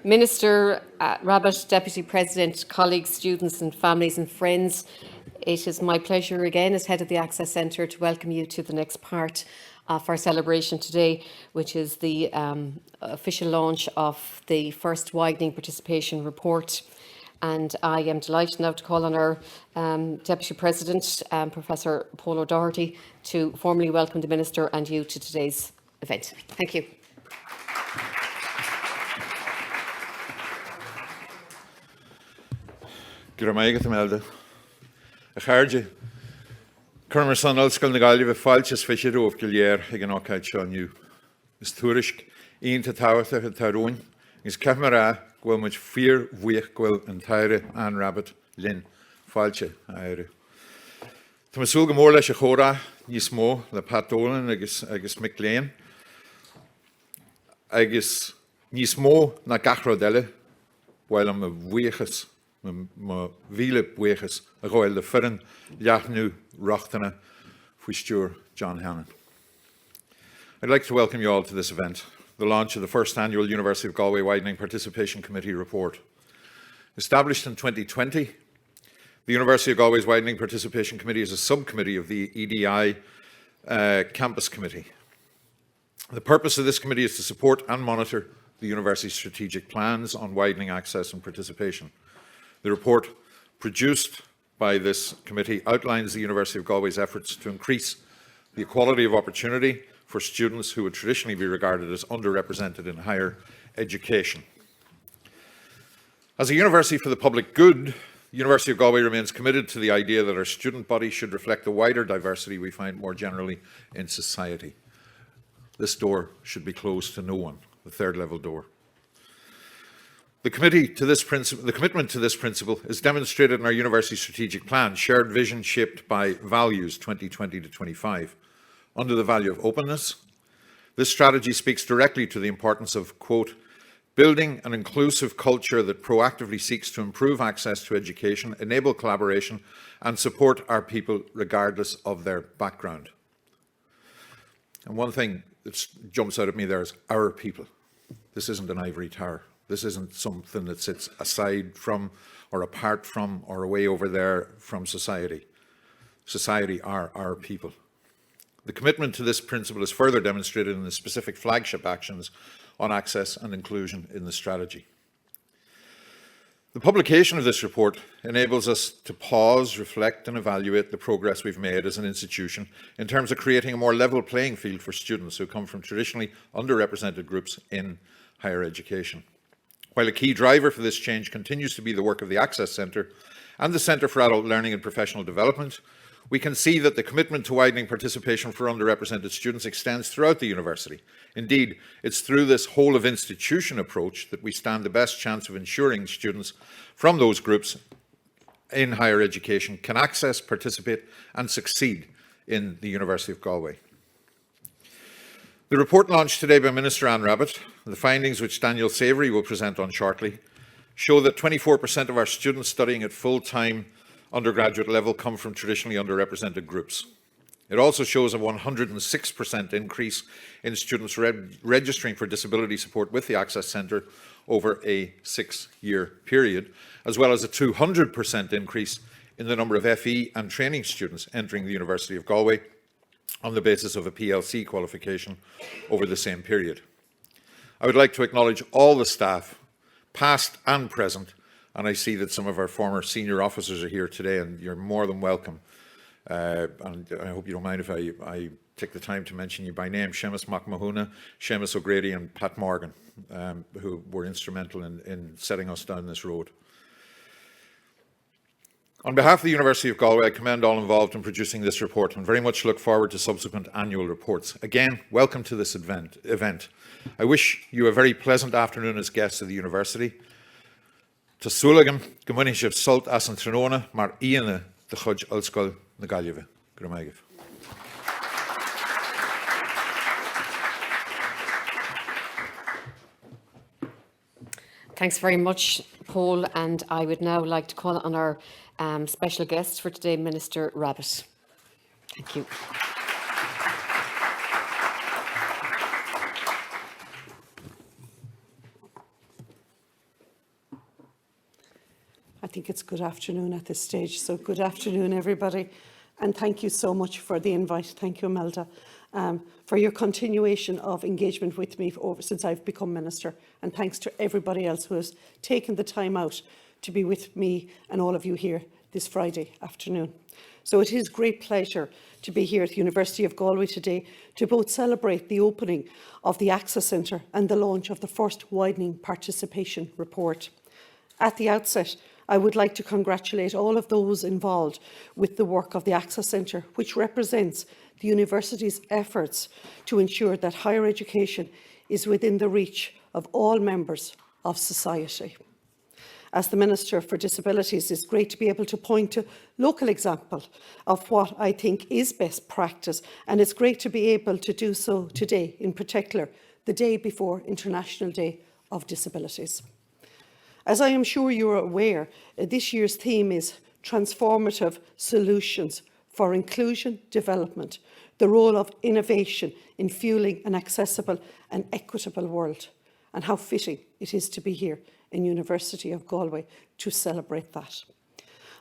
Minister, Rabbitte, Deputy President, colleagues, students and families and friends, it is my pleasure again as Head of the Access Centre to welcome you to the next part of our celebration today, which is the official launch of the first Widening Participation Report. And I am delighted now to call on our Deputy President, Professor Paul O'Doherty, to formally welcome the Minister and you to today's event. Thank you. Guramaigad Imelda. A charge. Kermer son Ulskal na Galway falches fisher of Gillier again Ockhead Shanu. Is Tourisk, Ian to Towertha and Taroon, is Camera, go much fear, weak, go and Tyre and Rabbitte, Lynn, falche, Ire. To Masulga Morla Shahora, Nismo, the Patolan, Agus McLean, Agus Nismo, na Gachrodelle, while I'm a weakest. Ma vile weches a roiil de furren jachnu rochtana for John Hannon. I'd like to welcome you all to this event, the launch of the first annual University of Galway Widening Participation Committee report. Established in 2020, the University of Galway's Widening Participation Committee is a subcommittee of the EDI Campus Committee. The purpose of this committee is to support and monitor the university's strategic plans on widening access and participation. The report produced by this committee outlines the University of Galway's efforts to increase the equality of opportunity for students who would traditionally be regarded as underrepresented in higher education. As a university for the public good, the University of Galway remains committed to the idea that our student body should reflect the wider diversity we find more generally in society. This door should be closed to no one, the third level door. The commitment to this principle is demonstrated in our university strategic plan, Shared Vision Shaped by Values 2020 to 25. Under the value of openness, this strategy speaks directly to the importance of, quote, building an inclusive culture that proactively seeks to improve access to education, enable collaboration, and support our people regardless of their background. And one thing that jumps out at me there is our people. This isn't an ivory tower. This isn't something that sits aside from or apart from or away over there from society. Society are our people. The commitment to this principle is further demonstrated in the specific flagship actions on access and inclusion in the strategy. The publication of this report enables us to pause, reflect and evaluate the progress we've made as an institution in terms of creating a more level playing field for students who come from traditionally underrepresented groups in higher education. While a key driver for this change continues to be the work of the Access Centre and the Centre for Adult Learning and Professional Development, we can see that the commitment to widening participation for underrepresented students extends throughout the university. Indeed, it's through this whole of institution approach that we stand the best chance of ensuring students from those groups in higher education can access, participate and succeed in the University of Galway. The report launched today by Minister Rabbitte, the findings which Daniel Savoury will present on shortly, show that 24% of our students studying at full-time undergraduate level come from traditionally underrepresented groups. It also shows a 106% increase in students registering for disability support with the Access Centre over a 6-year period, as well as a 200% increase in the number of FE and training students entering the University of Galway on the basis of a PLC qualification over the same period. I would like to acknowledge all the staff, past and present, and I see that some of our former senior officers are here today, and you're more than welcome. And I hope you don't mind if I take the time to mention you by name: Seamus McMahona, Seamus O'Grady and Pat Morgan, who were instrumental in setting us down this road. On behalf of the University of Galway, I commend all involved in producing this report and very much look forward to subsequent annual reports. Again, welcome to this event. I wish you a very pleasant afternoon as guests of the University. To Sulligan, Gomuniship Sult as an Trinona, mar Iana, the Chudge Ulskol, na Galway. Guramaigad. Thanks very much, Paul, and I would now like to call on our special guest for today, Minister Rabbitte. Thank you. think it's good afternoon at this stage. So good afternoon, everybody. And thank you so much for the invite. Thank you, Imelda, for your continuation of engagement with me since I've become Minister. And thanks to everybody else who has taken the time out to be with me and all of you here this Friday afternoon. So it is great pleasure to be here at the University of Galway today to both celebrate the opening of the Access Centre and the launch of the first Widening Participation Report. At the outset, I would like to congratulate all of those involved with the work of the Access Centre, which represents the university's efforts to ensure that higher education is within the reach of all members of society. As the Minister for Disabilities, it's great to be able to point to local example of what I think is best practice, and it's great to be able to do so today, in particular, the day before International Day of Disabilities. As I am sure you are aware, this year's theme is Transformative Solutions for Inclusion Development, the role of innovation in fuelling an accessible and equitable world, and how fitting it is to be here in University of Galway to celebrate that.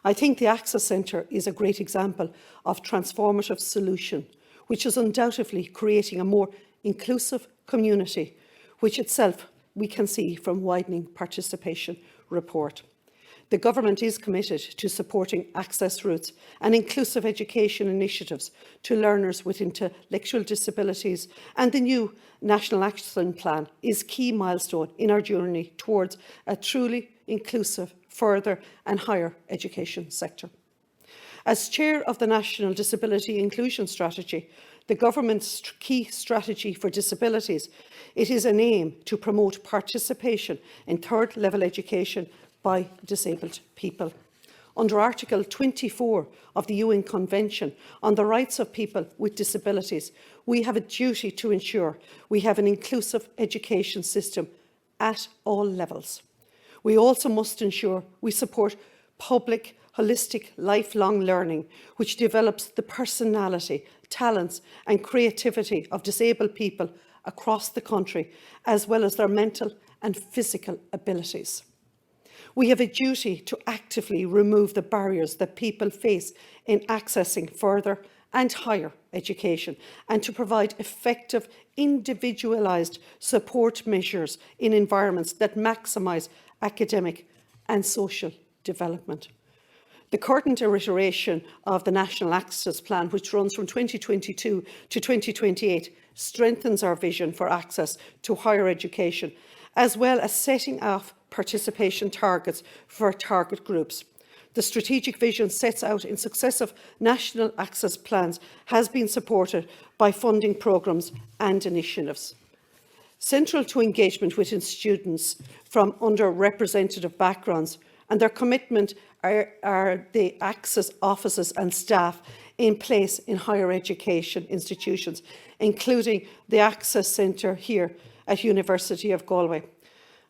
I think the Access Centre is a great example of transformative solution, which is undoubtedly creating a more inclusive community, which itself we can see from Widening Participation Report. The Government is committed to supporting access routes and inclusive education initiatives to learners with intellectual disabilities, and the new National Action Plan is a key milestone in our journey towards a truly inclusive, further and higher education sector. As Chair of the National Disability Inclusion Strategy, the Government's key strategy for disabilities, it is an aim to promote participation in third-level education by disabled people. Under Article 24 of the UN Convention on the Rights of People with Disabilities, we have a duty to ensure we have an inclusive education system at all levels. We also must ensure we support public, holistic, lifelong learning, which develops the personality, talents and creativity of disabled people across the country, as well as their mental and physical abilities. We have a duty to actively remove the barriers that people face in accessing further and higher education, and to provide effective, individualised support measures in environments that maximise academic and social development. The current iteration of the National Access Plan, which runs from 2022 to 2028, strengthens our vision for access to higher education, as well as setting off participation targets for target groups. The strategic vision sets out in successive national access plans has been supported by funding programmes and initiatives. Central to engagement with students from underrepresented backgrounds and their commitment are the access offices and staff in place in higher education institutions, including the Access Centre here at University of Galway.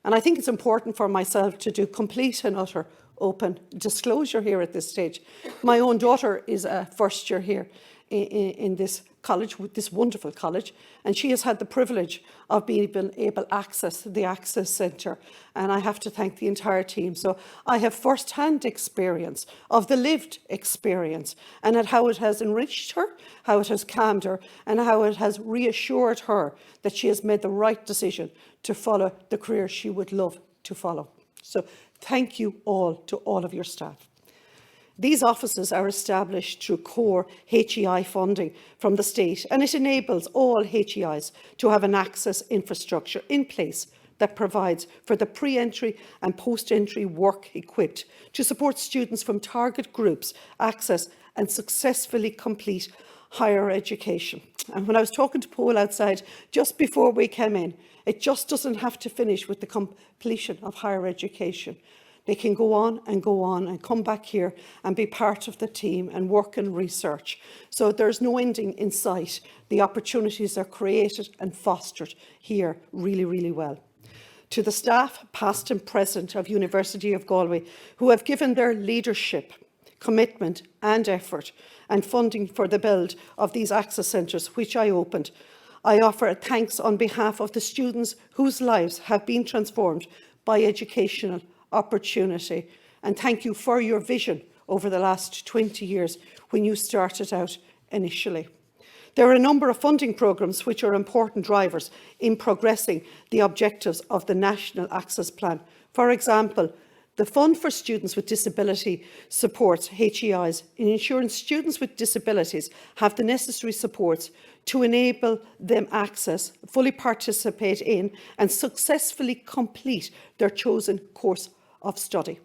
And I think it's important for myself to do complete and utter open disclosure here at this stage. My own daughter is a first year here in this college, with this wonderful college, and she has had the privilege of being able to access the Access Centre, and I have to thank the entire team. So I have first-hand experience of the lived experience, and at how it has enriched her, how it has calmed her, and how it has reassured her that she has made the right decision to follow the career she would love to follow. So thank you all to all of your staff. These offices are established through core HEI funding from the state, and it enables all HEIs to have an access infrastructure in place that provides for the pre-entry and post-entry work equipped to support students from target groups access and successfully complete higher education. And when I was talking to Paul outside just before we came in, it just doesn't have to finish with the completion of higher education. They can go on and come back here and be part of the team and work in research. So there's no ending in sight. The opportunities are created and fostered here really, really well. To the staff, past and present, of University of Galway, who have given their leadership, commitment and effort and funding for the build of these access centres, which I opened, I offer a thanks on behalf of the students whose lives have been transformed by educational opportunity. and thank you for your vision over the last 20 years when you started out initially. There are a number of funding programmes which are important drivers in progressing the objectives of the National Access Plan. For example, the Fund for Students with Disability supports HEIs in ensuring students with disabilities have the necessary supports to enable them access, fully participate in and successfully complete their chosen course of study.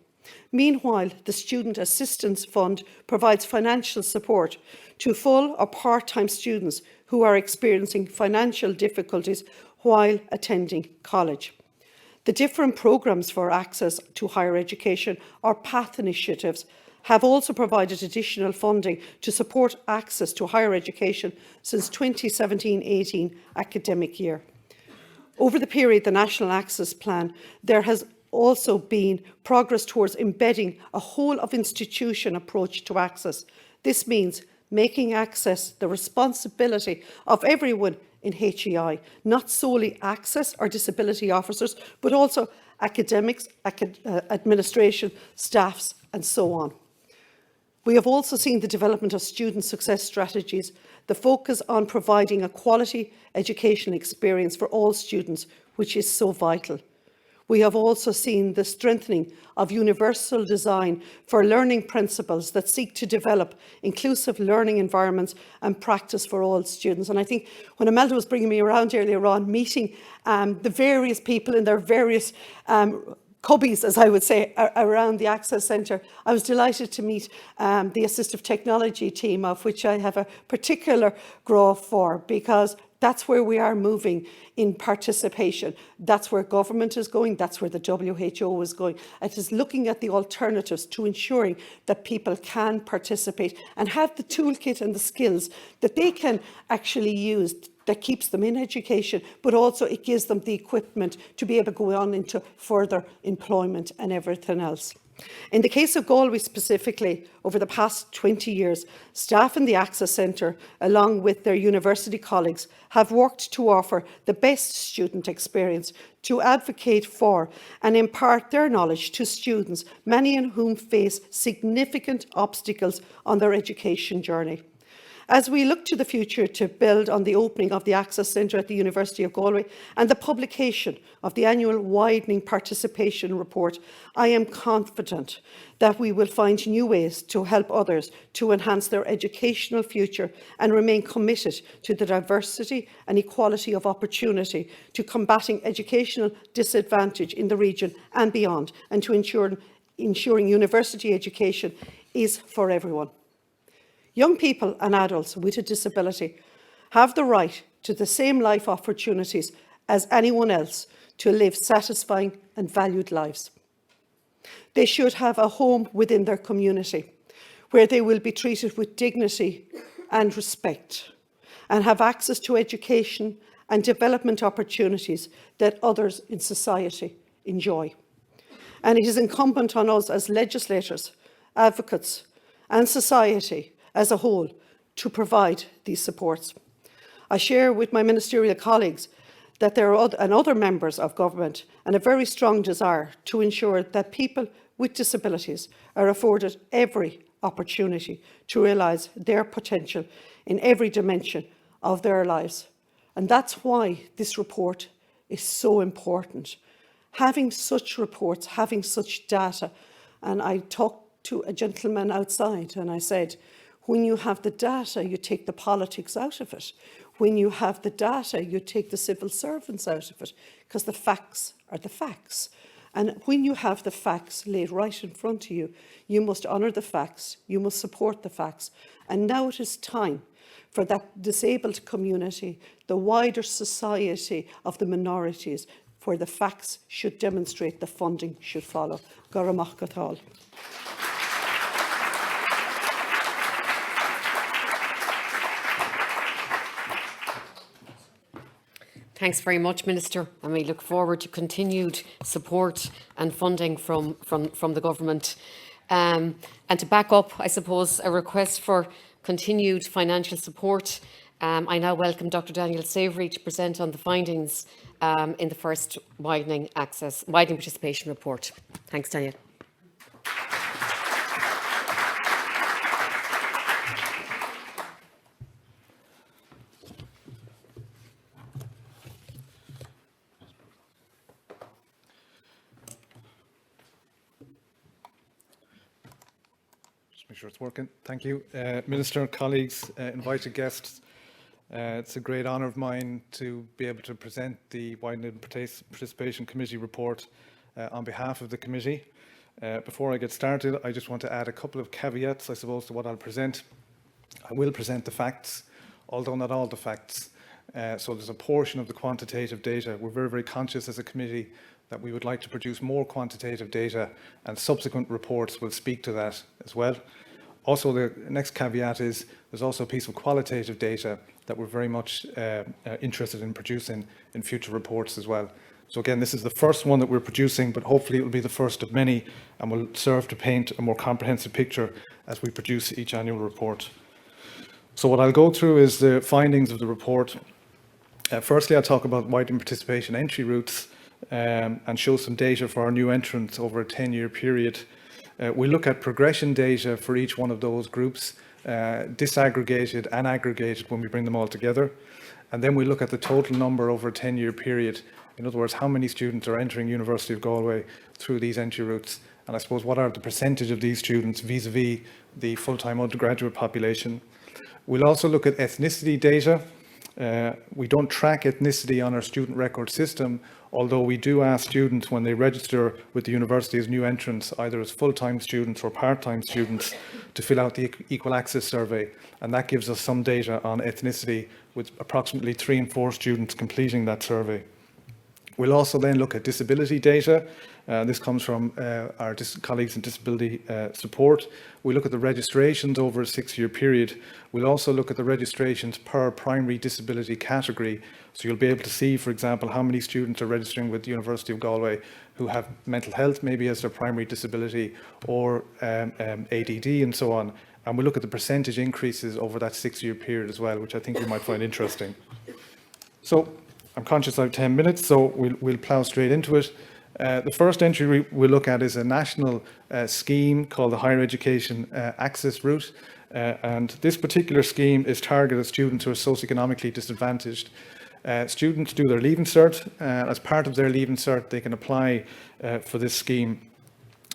Meanwhile, the Student Assistance Fund provides financial support to full or part-time students who are experiencing financial difficulties while attending college. The different programmes for access to higher education or PATH initiatives have also provided additional funding to support access to higher education since 2017-18 academic year. Over the period, the National Access Plan, there has also been progress towards embedding a whole-of-institution approach to access. This means making access the responsibility of everyone in HEI, not solely access or disability officers, but also academics, administration, staffs, and so on. We have also seen the development of student success strategies, the focus on providing a quality educational experience for all students, which is so vital. We have also seen the strengthening of universal design for learning principles that seek to develop inclusive learning environments and practice for all students. And I think when Imelda was bringing me around earlier on, meeting the various people in their various cubbies, as I would say, around the Access Centre, I was delighted to meet the assistive technology team, of which I have a particular grow for, because that's where we are moving in participation. That's where government is going. That's where the WHO is going. It is looking at the alternatives to ensuring that people can participate and have the toolkit and the skills that they can actually use that keeps them in education, but also it gives them the equipment to be able to go on into further employment and everything else. In the case of Galway specifically, over the past 20 years, staff in the Access Centre, along with their university colleagues, have worked to offer the best student experience, to advocate for and impart their knowledge to students, many of whom face significant obstacles on their education journey. As we look to the future to build on the opening of the Access Centre at the University of Galway and the publication of the annual Widening Participation Report, I am confident that we will find new ways to help others to enhance their educational future and remain committed to the diversity and equality of opportunity, to combating educational disadvantage in the region and beyond, and to ensuring university education is for everyone. Young people and adults with a disability have the right to the same life opportunities as anyone else to live satisfying and valued lives. They should have a home within their community where they will be treated with dignity and respect and have access to education and development opportunities that others in society enjoy. And it is incumbent on us as legislators, advocates and society as a whole to provide these supports. I share with my ministerial colleagues that there are other members of government and a very strong desire to ensure that people with disabilities are afforded every opportunity to realise their potential in every dimension of their lives. And that's why this report is so important. Having such reports, having such data, and I talked to a gentleman outside and I said, when you have the data, you take the politics out of it. When you have the data, you take the civil servants out of it, because the facts are the facts. And when you have the facts laid right in front of you, you must honour the facts, you must support the facts. And now it is time for that disabled community, the wider society of the minorities, where the facts should demonstrate the funding should follow. Garamach Gathal. Thanks very much, Minister, and we look forward to continued support and funding from the government. And to back up, I suppose, a request for continued financial support, I now welcome Dr. Daniel Savoury to present on the findings in the first Widening Participation Report. Thanks, Daniel. Make sure it's working. Thank you. Minister, colleagues, invited guests. It's a great honour of mine to be able to present the Widening Participation Committee report on behalf of the committee. Before I get started, I just want to add a couple of caveats, I suppose, to what I'll present. I will present the facts, although not all the facts. So there's a portion of the quantitative data. We're very, very conscious as a committee that we would like to produce more quantitative data, and subsequent reports will speak to that as well. Also, the next caveat is there's also a piece of qualitative data that we're very much interested in producing in future reports as well. So again, this is the first one that we're producing, but hopefully it will be the first of many and will serve to paint a more comprehensive picture as we produce each annual report. So what I'll go through is the findings of the report. Firstly, I'll talk about widening participation entry routes and show some data for our new entrants over a 10-year period. We look at progression data for each one of those groups, disaggregated and aggregated when we bring them all together. And then we look at the total number over a 10-year period. In other words, how many students are entering University of Galway through these entry routes? And I suppose what are the percentage of these students vis-a-vis the full-time undergraduate population? We'll also look at ethnicity data. We don't track ethnicity on our student record system, although we do ask students when they register with the university as new entrants, either as full-time students or part-time students, to fill out the Equal Access Survey. And that gives us some data on ethnicity, with approximately 3 in 4 students completing that survey. We'll also then look at disability data. This comes from our colleagues in disability support. We look at the registrations over a 6-year period. We'll also look at the registrations per primary disability category. So you'll be able to see, for example, how many students are registering with the University of Galway who have mental health maybe as their primary disability, or ADD and so on. And we'll look at the percentage increases over that 6-year period as well, which I think you might find interesting. So I'm conscious I have 10 minutes, so we'll plough straight into it. The first entry we'll look at is a national scheme called the Higher Education Access Route. And this particular scheme is targeted at students who are socioeconomically disadvantaged. Students do their Leaving Cert. As part of their Leaving Cert, they can apply for this scheme.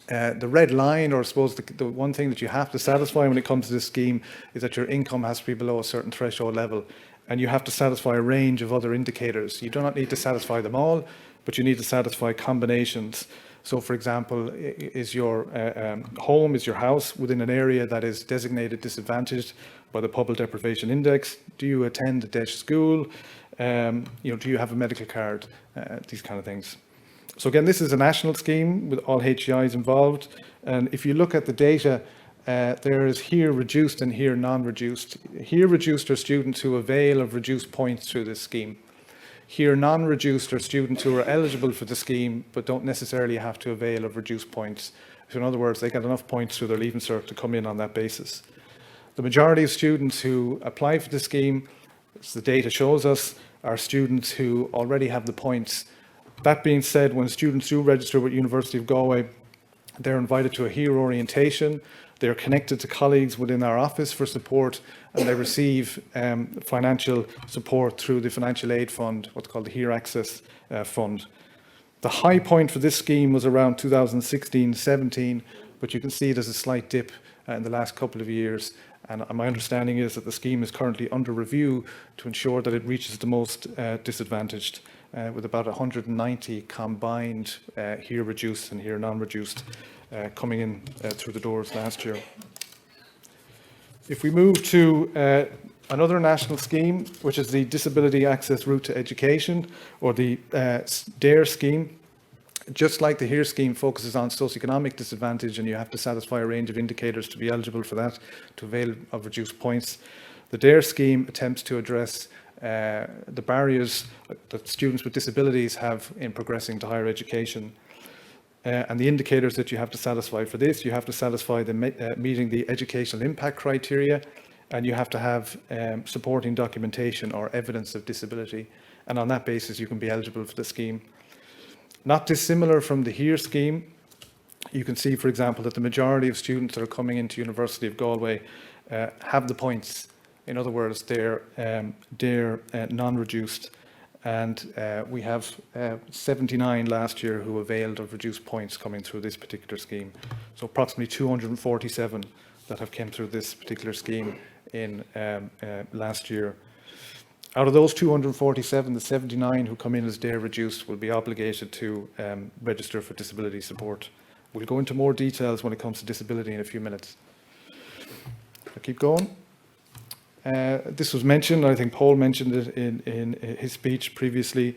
The red line, or I suppose the one thing that you have to satisfy when it comes to this scheme, is that your income has to be below a certain threshold level. And you have to satisfy a range of other indicators. You do not need to satisfy them all, but you need to satisfy combinations. So, for example, is your home, is your house within an area that is designated disadvantaged by the Public Deprivation Index? Do you attend a DEIS school? Do you have a medical card? These kind of things. So again, this is a national scheme with all HEIs involved. And if you look at the data, there is here reduced and here non-reduced. Here reduced are students who avail of reduced points through this scheme. Here non-reduced are students who are eligible for the scheme but don't necessarily have to avail of reduced points. So in other words, they get enough points through their Leaving Cert to come in on that basis. The majority of students who apply for the scheme, as the data shows us, are students who already have the points. That being said, when students do register with University of Galway, they're invited to a HEAR orientation. They're connected to colleagues within our office for support, and they receive financial support through the financial aid fund, what's called the HEAR Access Fund. The high point for this scheme was around 2016-17, but you can see there's a slight dip in the last couple of years. And my understanding is that the scheme is currently under review to ensure that it reaches the most disadvantaged, with about 190 combined HEAR reduced and HEAR non-reduced coming in through the doors last year. If we move to another national scheme, which is the Disability Access Route to Education, or the DARE scheme, just like the HEAR scheme focuses on socioeconomic disadvantage, and you have to satisfy a range of indicators to be eligible for that, to avail of reduced points. The DARE scheme attempts to address the barriers that students with disabilities have in progressing to higher education. And the indicators that you have to satisfy for this, you have to satisfy the meeting the educational impact criteria, and you have to have supporting documentation or evidence of disability. And on that basis, you can be eligible for the scheme. Not dissimilar from the HEAR scheme, you can see, for example, that the majority of students that are coming into University of Galway have the points. In other words, they're non-reduced. And we have 79 last year who availed of reduced points coming through this particular scheme. So approximately 247 that have came through this particular scheme in last year. Out of those 247, the 79 who come in as day reduced will be obligated to register for disability support. We'll go into more details when it comes to disability in a few minutes. I'll keep going. This was mentioned, I think Paul mentioned it in his speech previously.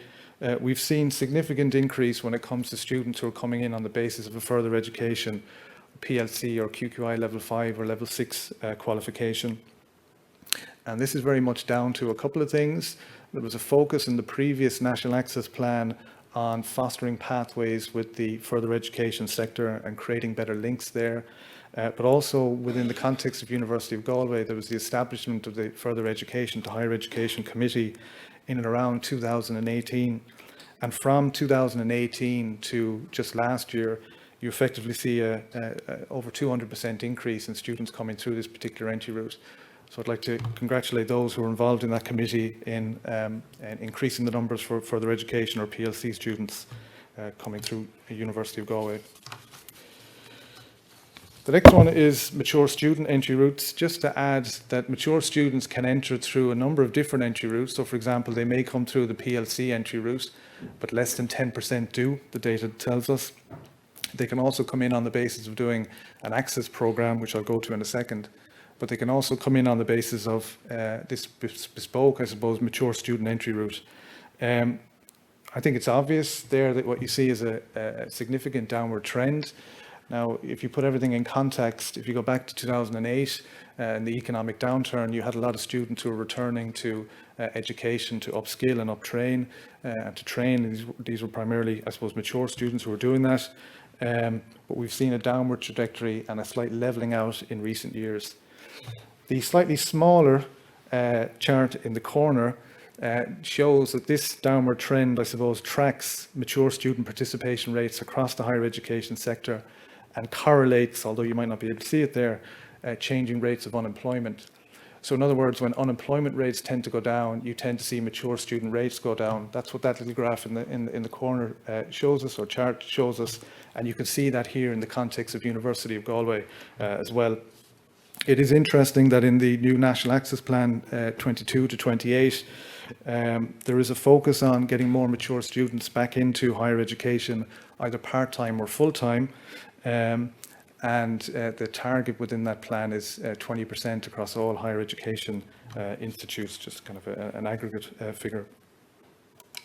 We've seen significant increase when it comes to students who are coming in on the basis of a further education, PLC or QQI level 5 or level 6 qualification. And this is very much down to a couple of things. There was a focus in the previous National Access Plan on fostering pathways with the further education sector and creating better links there. But also within the context of University of Galway, there was the establishment of the Further Education to Higher Education Committee in and around 2018. And from 2018 to just last year, you effectively see a over 200% increase in students coming through this particular entry route. So I'd like to congratulate those who were involved in that committee in increasing the numbers for further education or PLC students coming through the University of Galway. The next one is mature student entry routes. Just to add that mature students can enter through a number of different entry routes. So for example, they may come through the PLC entry route, but less than 10% do, the data tells us. They can also come in on the basis of doing an access program, which I'll go to in a second. But they can also come in on the basis of this bespoke, I suppose, mature student entry route. I think it's obvious there that what you see is a significant downward trend. Now, if you put everything in context, if you go back to 2008 and the economic downturn, you had a lot of students who were returning to education to upskill and uptrain and to train. These were primarily, I suppose, mature students who were doing that. But we've seen a downward trajectory and a slight levelling out in recent years. The slightly smaller chart in the corner shows that this downward trend, I suppose, tracks mature student participation rates across the higher education sector and correlates, although you might not be able to see it there, changing rates of unemployment. So in other words, when unemployment rates tend to go down, you tend to see mature student rates go down. That's what that little graph in the corner shows us, or chart shows us, and you can see that here in the context of University of Galway as well. It is interesting that in the new National Access Plan 22 to 28, there is a focus on getting more mature students back into higher education, either part-time or full-time. And the target within that plan is 20% across all higher education institutes, just kind of an aggregate figure.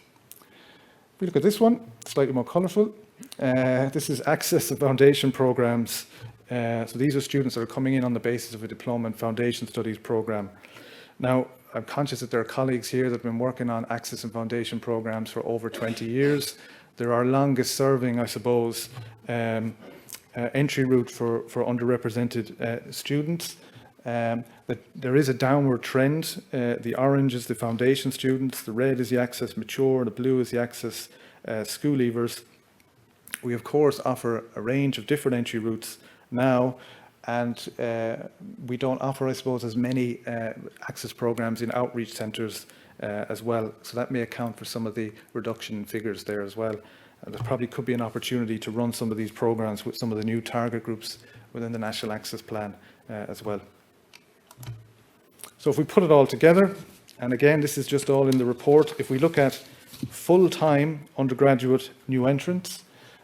If we look at this one, slightly more colourful. This is access and foundation programs. So these are students that are coming in on the basis of a diploma and foundation studies program. Now, I'm conscious that there are colleagues here that have been working on access and foundation programs for over 20 years. They're our longest serving, I suppose, entry route for underrepresented students. That there is a downward trend. The orange is the foundation students, the red is the access mature, the blue is the access school leavers. We of course offer a range of different entry routes now, and we don't offer, I suppose, as many access programs in outreach centres as well. So that may account for some of the reduction in figures there as well. There probably could be an opportunity to run some of these programs with some of the new target groups within the National Access Plan as well. So if we put it all together, and again, this is just all in the report, if we look at full-time undergraduate new entrants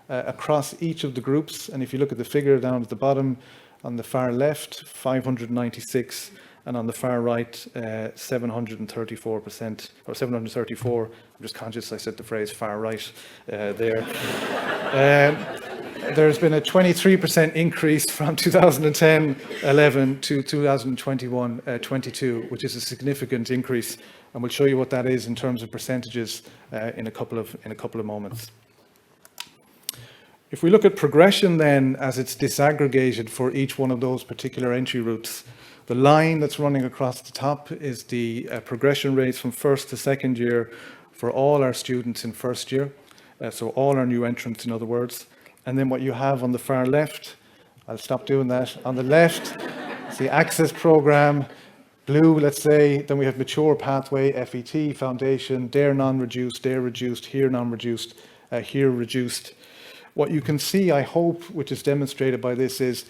across each of the groups, and if you look at the figure down at the bottom, on the far left, 596, and on the far right, 734%, or 734. I'm just conscious I said the phrase far right there. There's been a 23% increase from 2010-11 to 2021-22, which is a significant increase, and we'll show you what that is in terms of percentages in a couple of moments. If we look at progression then, as it's disaggregated for each one of those particular entry routes, the line that's running across the top is the progression rates from first to second year for all our students in first year, so all our new entrants, in other words. And then what you have on the far left, I'll stop doing that, on the left, it's the access program, blue, let's say, then we have mature pathway, FET, foundation, DARE non-reduced, DARE reduced, HERE non-reduced, HERE reduced. What you can see, I hope, which is demonstrated by this, is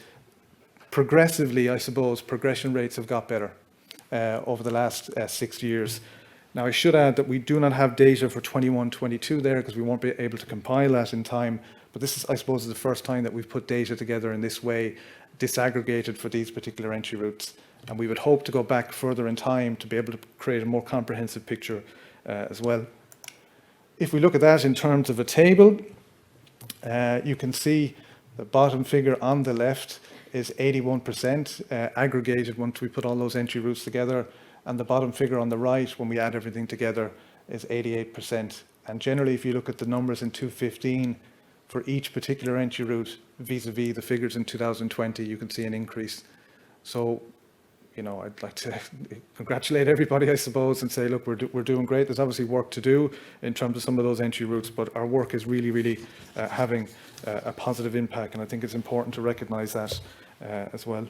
progressively, I suppose, progression rates have got better over the last 6 years. Now, I should add that we do not have data for 21-22 there because we won't be able to compile that in time. But this is, I suppose, the first time that we've put data together in this way, disaggregated for these particular entry routes. And we would hope to go back further in time to be able to create a more comprehensive picture as well. If we look at that in terms of a table, you can see the bottom figure on the left is 81% aggregated once we put all those entry routes together. And the bottom figure on the right, when we add everything together, is 88%. And generally, if you look at the numbers in 2015, for each particular entry route, vis-a-vis the figures in 2020, you can see an increase. So, you know, I'd like to congratulate everybody, I suppose, and say, look, we're doing great. There's obviously work to do in terms of some of those entry routes, but our work is really having a positive impact. And I think it's important to recognize that as well.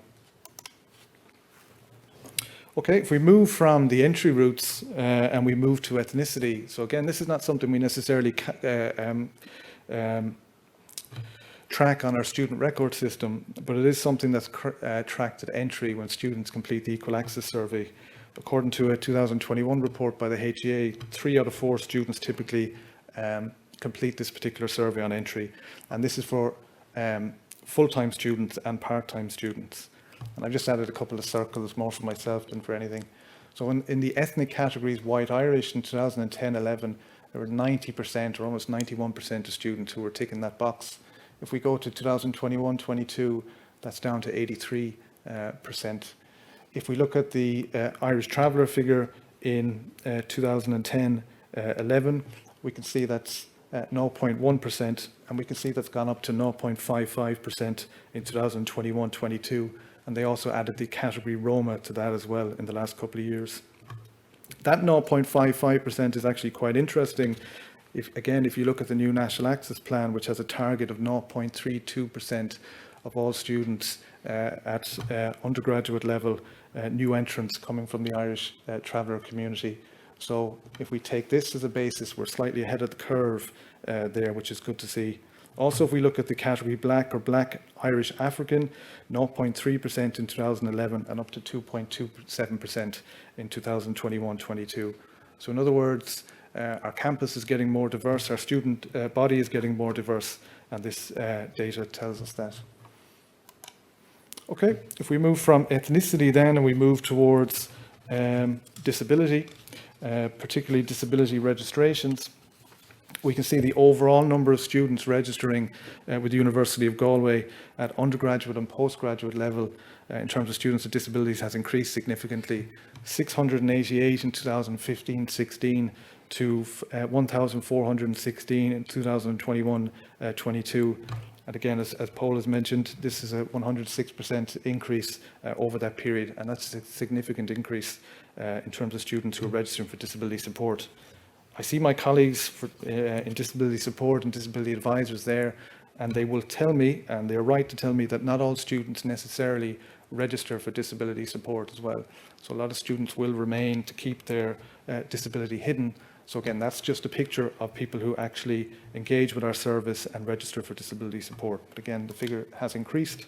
Okay, if we move from the entry routes and we move to ethnicity. So again, this is not something we necessarily track on our student record system, but it is something that's tracked at entry when students complete the Equal Access Survey. According to a 2021 report by the HEA, 3 out of 4 students typically complete this particular survey on entry. And this is for full-time students and part-time students. And I've just added a couple of circles, more for myself than for anything. So in the ethnic categories, White Irish in 2010-11, there were 90% or almost 91% of students who were ticking that box. If we go to 2021-22, that's down to 83%. If we look at the Irish Traveller figure in 2010-11, we can see that's 0.1%, and we can see that's gone up to 0.55% in 2021-22. And they also added the category Roma to that as well in the last couple of years. That 0.55% is actually quite interesting. If you look at the new National Access Plan, which has a target of 0.32% of all students at undergraduate level, new entrants coming from the Irish traveller community. So if we take this as a basis, we're slightly ahead of the curve there, which is good to see. Also, if we look at the category Black or Black Irish African, 0.3% in 2011 and up to 2.27% in 2021-22. So in other words, our campus is getting more diverse, our student body is getting more diverse, and this data tells us that. Okay, if we move from ethnicity then and we move towards disability, particularly disability registrations, we can see the overall number of students registering with the University of Galway at undergraduate and postgraduate level in terms of students with disabilities has increased significantly. 688 in 2015-16 to 1,416 in 2021-22. And again, as Paul has mentioned, this is a 106% increase over that period, and that's a significant increase in terms of students who are registering for disability support. I see my colleagues in disability support and disability advisors there, and they will tell me, and they're right to tell me, that not all students necessarily register for disability support as well. So a lot of students will remain to keep their disability hidden. So again, that's just a picture of people who actually engage with our service and register for disability support. But again, the figure has increased.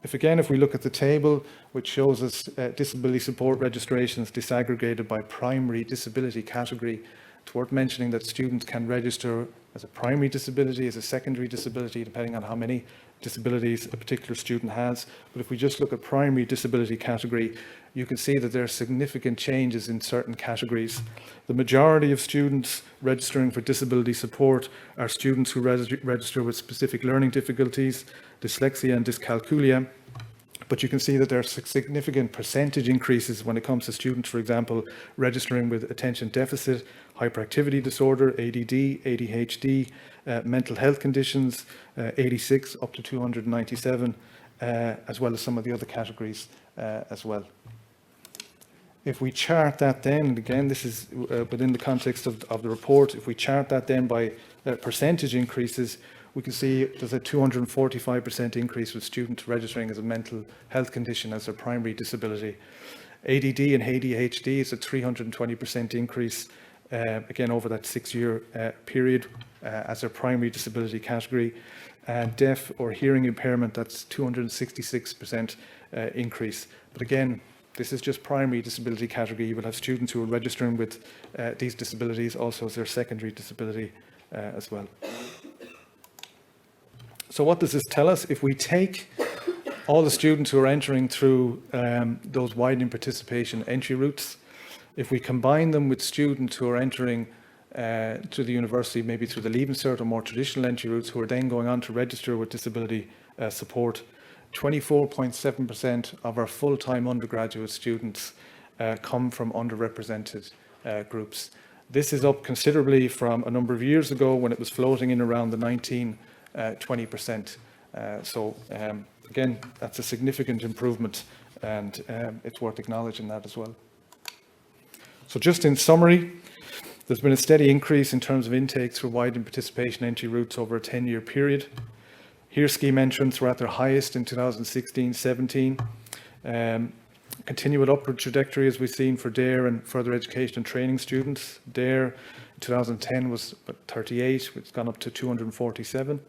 If we look at the table, which shows us disability support registrations disaggregated by primary disability category, it's worth mentioning that students can register as a primary disability, as a secondary disability, depending on how many disabilities a particular student has. But if we just look at primary disability category, you can see that there are significant changes in certain categories. The majority of students registering for disability support are students who register with specific learning difficulties, dyslexia and dyscalculia. But you can see that there are significant percentage increases when it comes to students, for example, registering with attention deficit, hyperactivity disorder, ADD, ADHD, mental health conditions, 86 up to 297, as well as some of the other categories as well. If we chart that then, and again, this is within the context of the report, if we chart that then by percentage increases, we can see there's a 245% increase with students registering as a mental health condition as their primary disability. ADD and ADHD is a 320% increase, again, over that 6-year period as their primary disability category. deaf or hearing impairment, that's 266% increase. But again, this is just primary disability category. You will have students who are registering with these disabilities also as their secondary disability as well. So what does this tell us? If we take all the students who are entering through those widening participation entry routes, if we combine them with students who are entering to the university, maybe through the Leaving Cert or more traditional entry routes, who are then going on to register with disability support, 24.7% of our full-time undergraduate students come from underrepresented groups. This is up considerably from a number of years ago when it was floating in around the 19-20%. Again, that's a significant improvement, and it's worth acknowledging that as well. So just in summary, there's been a steady increase in terms of intake through widening participation entry routes over a 10-year period. Here scheme entrants were at their highest in 2016-17. Continued upward trajectory as we've seen for DARE and further education and training students. DARE in 2010 was about 38, it's gone up to 247.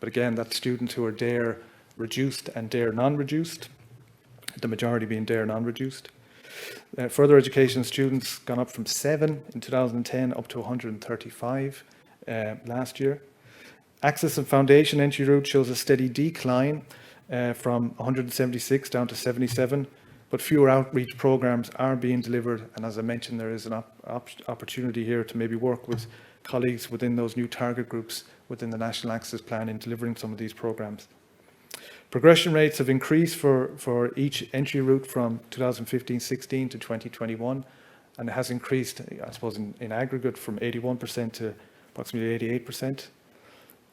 But again, that's students who are DARE reduced and DARE non-reduced, the majority being DARE non-reduced. Further education students gone up from 7 in 2010 up to 135 last year. Access and foundation entry route shows a steady decline from 176 down to 77, but fewer outreach programs are being delivered. And as I mentioned, there is an opportunity here to maybe work with colleagues within those new target groups within the National Access Plan in delivering some of these programs. Progression rates have increased for each entry route from 2015-16 to 2021, and it has increased, I suppose, in aggregate from 81% to approximately 88%.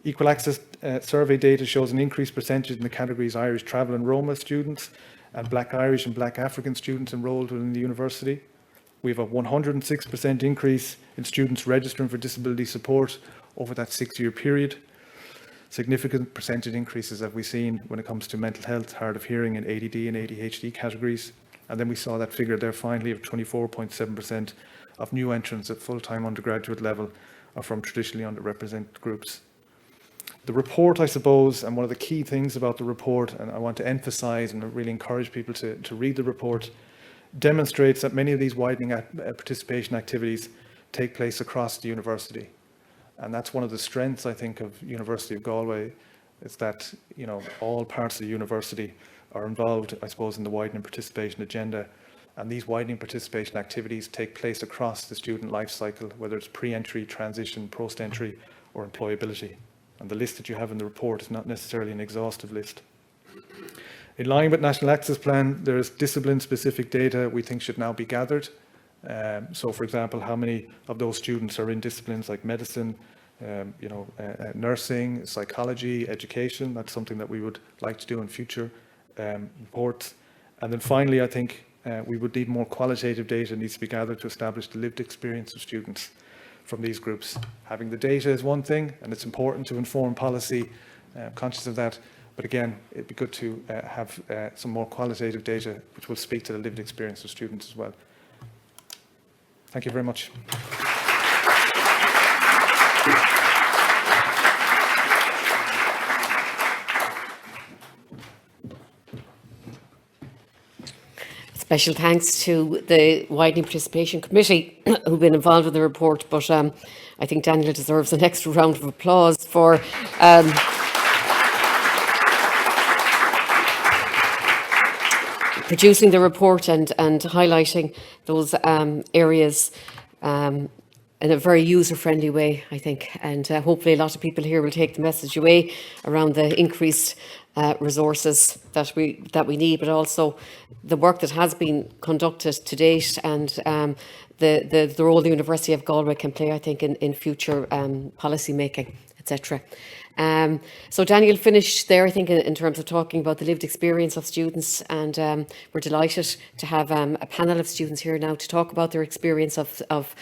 Equal Access survey data shows an increased percentage in the categories Irish Travel and Roma students and Black Irish and Black African students enrolled within the university. We have a 106% increase in students registering for disability support over that 6-year period. Significant percentage increases have we seen when it comes to mental health, hard of hearing and ADD and ADHD categories. And then we saw that figure there finally of 24.7% of new entrants at full-time undergraduate level are from traditionally underrepresented groups. The report, I suppose, and one of the key things about the report, and I want to emphasize and really encourage people to read the report, demonstrates that many of these widening participation activities take place across the university. And that's one of the strengths, I think, of University of Galway, is that, you know, all parts of the university are involved, I suppose, in the widening participation agenda. And these widening participation activities take place across the student life cycle, whether it's pre-entry, transition, post-entry, or employability. And the list that you have in the report is not necessarily an exhaustive list. In line with National Access Plan, there is discipline-specific data we think should now be gathered. So, for example, how many of those students are in disciplines like medicine, nursing, psychology, education? That's something that we would like to do in future reports. And then finally, I think we would need more qualitative data needs to be gathered to establish the lived experience of students from these groups. Having the data is one thing, and it's important to inform policy, conscious of that. But again, it'd be good to have some more qualitative data which will speak to the lived experience of students as well. Thank you very much. Special thanks to the Widening Participation Committee who've been involved with the report, but I think Daniel deserves an extra round of applause for producing the report and highlighting those areas in a very user-friendly way, I think. And hopefully a lot of people here will take the message away around the increased resources that we need, but also the work that has been conducted to date and the role the University of Galway can play, I think, in future policy making, etc. So Daniel finished there, I think, in terms of talking about the lived experience of students, and we're delighted to have a panel of students here now to talk about their experience of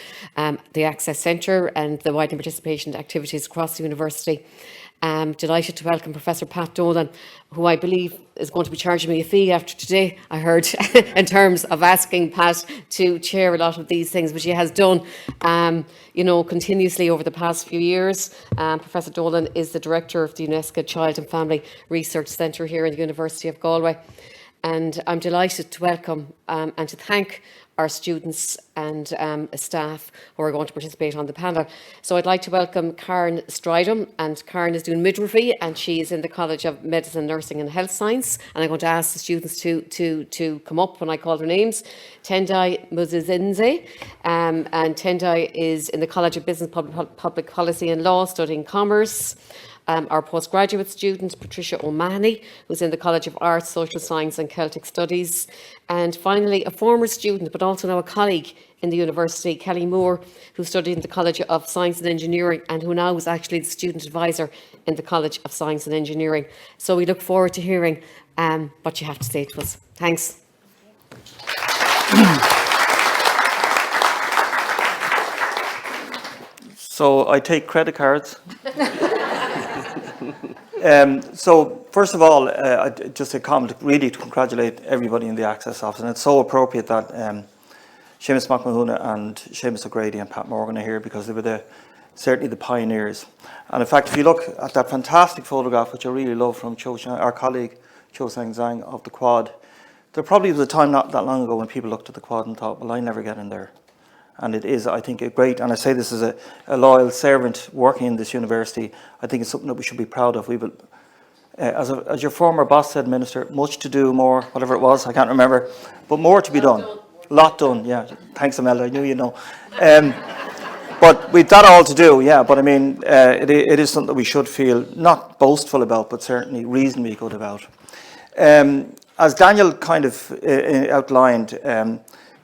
the Access Centre and the widening participation activities across the university. Delighted to welcome Professor Pat Dolan, who I believe is going to be charging me a fee after today, I heard, in terms of asking Pat to chair a lot of these things, which he has done, continuously over the past few years. Professor Dolan is the Director of the UNESCO Child and Family Research Centre here in the University of Galway. And I'm delighted to welcome and to thank our students and staff who are going to participate on the panel. So I'd like to welcome Karen Stridham, and Karen is doing midwifery and she is in the College of Medicine, Nursing and Health Science. And I'm going to ask the students to come up when I call their names. Tendai Muzizinze, and Tendai is in the College of Business, Public Policy and Law, studying commerce. Our postgraduate student, Patricia O'Mahony, who's in the College of Arts, Social Science and Celtic Studies. And finally, a former student, but also now a colleague in the university, Kelly Moore, who studied in the College of Science and Engineering and who now is actually the student advisor in the College of Science and Engineering. So we look forward to hearing what you have to say to us. Thanks. So I take credit cards. So first of all, just a comment really to congratulate everybody in the Access Office, and it's so appropriate that Seamus McMahon and Seamus O'Grady and Pat Morgan are here, because they were certainly the pioneers. And in fact, if you look at that fantastic photograph, which I really love, from our colleague Cho Sang Zhang of the Quad, there probably was a time not that long ago when people looked at the Quad and thought, well, I never get in there. And it is, I think, a great, and I say this as a loyal servant working in this university, I think it's something that we should be proud of. We will, as your former boss said, Minister, much to do, more, whatever it was, I can't remember, but more to be done. Lot done, yeah. Thanks, Imelda, I knew you know. But we've that all to do, yeah. But I mean, it is something that we should feel not boastful about, but certainly reasonably good about. As Daniel kind of outlined,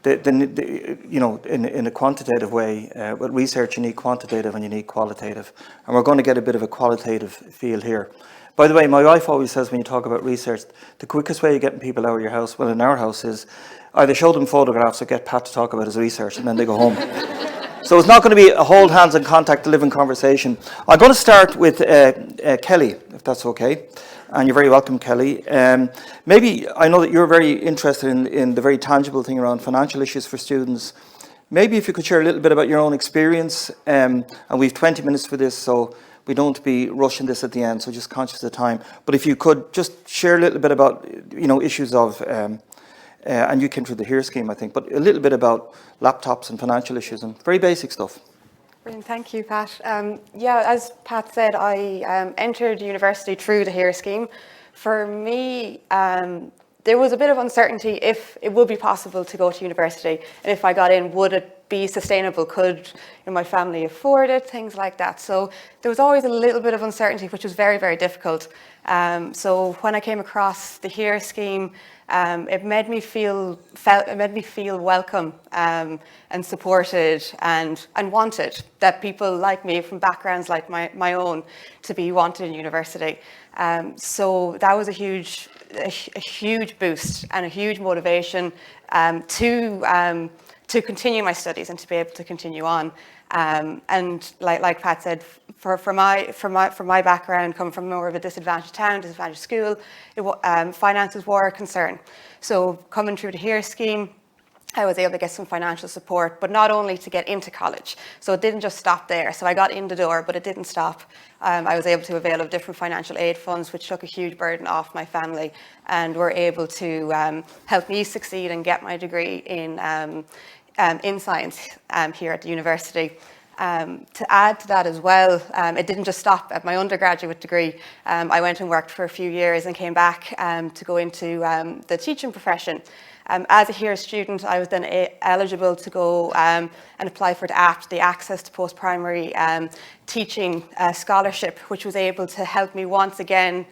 in a quantitative way, with research you need quantitative and you need qualitative, and we're going to get a bit of a qualitative feel here. By the way, my wife always says when you talk about research, the quickest way of getting people out of your house, well, in our house, is either show them photographs or get Pat to talk about his research, and then they go home. So it's not going to be a hold hands and contact, living conversation. I'm going to start with Kelly, if that's okay. And you're very welcome, Kelly. Maybe, I know that you're very interested in the very tangible thing around financial issues for students. Maybe if you could share a little bit about your own experience, and we've 20 minutes for this, so we don't be rushing this at the end, so just conscious of time. But if you could just share a little bit about, issues of, and you came through the HERE scheme, I think, but a little bit about laptops and financial issues and very basic stuff. Brilliant, thank you, Pat. As Pat said, I entered university through the HERE scheme. For me, there was a bit of uncertainty if it would be possible to go to university, and if I got in, would it be sustainable? Could my family afford it? Things like that. So there was always a little bit of uncertainty, which was very, very difficult. So when I came across the HERE scheme, it made me feel welcome and supported and wanted, that people like me from backgrounds like my own to be wanted in university. So that was a huge boost and a huge motivation to continue my studies and to be able to continue on. And like Pat said, for my background, coming from more of a disadvantaged town, disadvantaged school, finances were a concern. So coming through the HERE scheme, I was able to get some financial support, but not only to get into college. So it didn't just stop there. So I got in the door, but it didn't stop. I was able to avail of different financial aid funds, which took a huge burden off my family, and were able to help me succeed and get my degree in science here at the university. To add to that as well, it didn't just stop at my undergraduate degree. I went and worked for a few years and came back to go into the teaching profession. As a HERE student, I was then eligible to go and apply for the APT, the Access to Post-Primary Teaching Scholarship, which was able to help me once again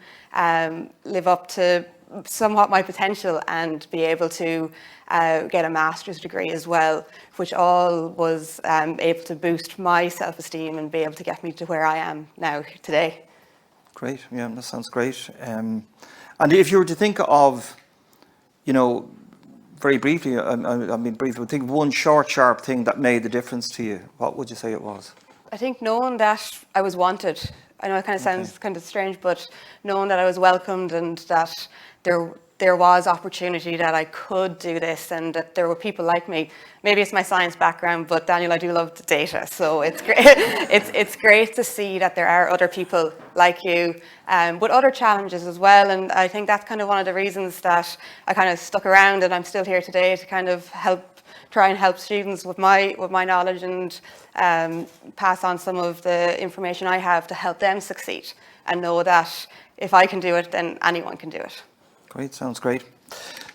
live up to somewhat my potential and be able to get a master's degree as well, which all was able to boost my self-esteem and be able to get me to where I am now today. Great, yeah, that sounds great. And if you were to think of, very briefly, but think of one short, sharp thing that made the difference to you, what would you say it was? I think knowing that I was wanted I know it kind of sounds kind of strange, but knowing that I was welcomed and that there was opportunity that I could do this and that there were people like me. Maybe it's my science background, but Daniel, I do love the data. So it's great. It's great to see that there are other people like you with other challenges as well. And I think that's kind of one of the reasons that I kind of stuck around and I'm still here today to kind of try and help students with my knowledge and pass on some of the information I have to help them succeed and know that if I can do it, then anyone can do it. Great, sounds great.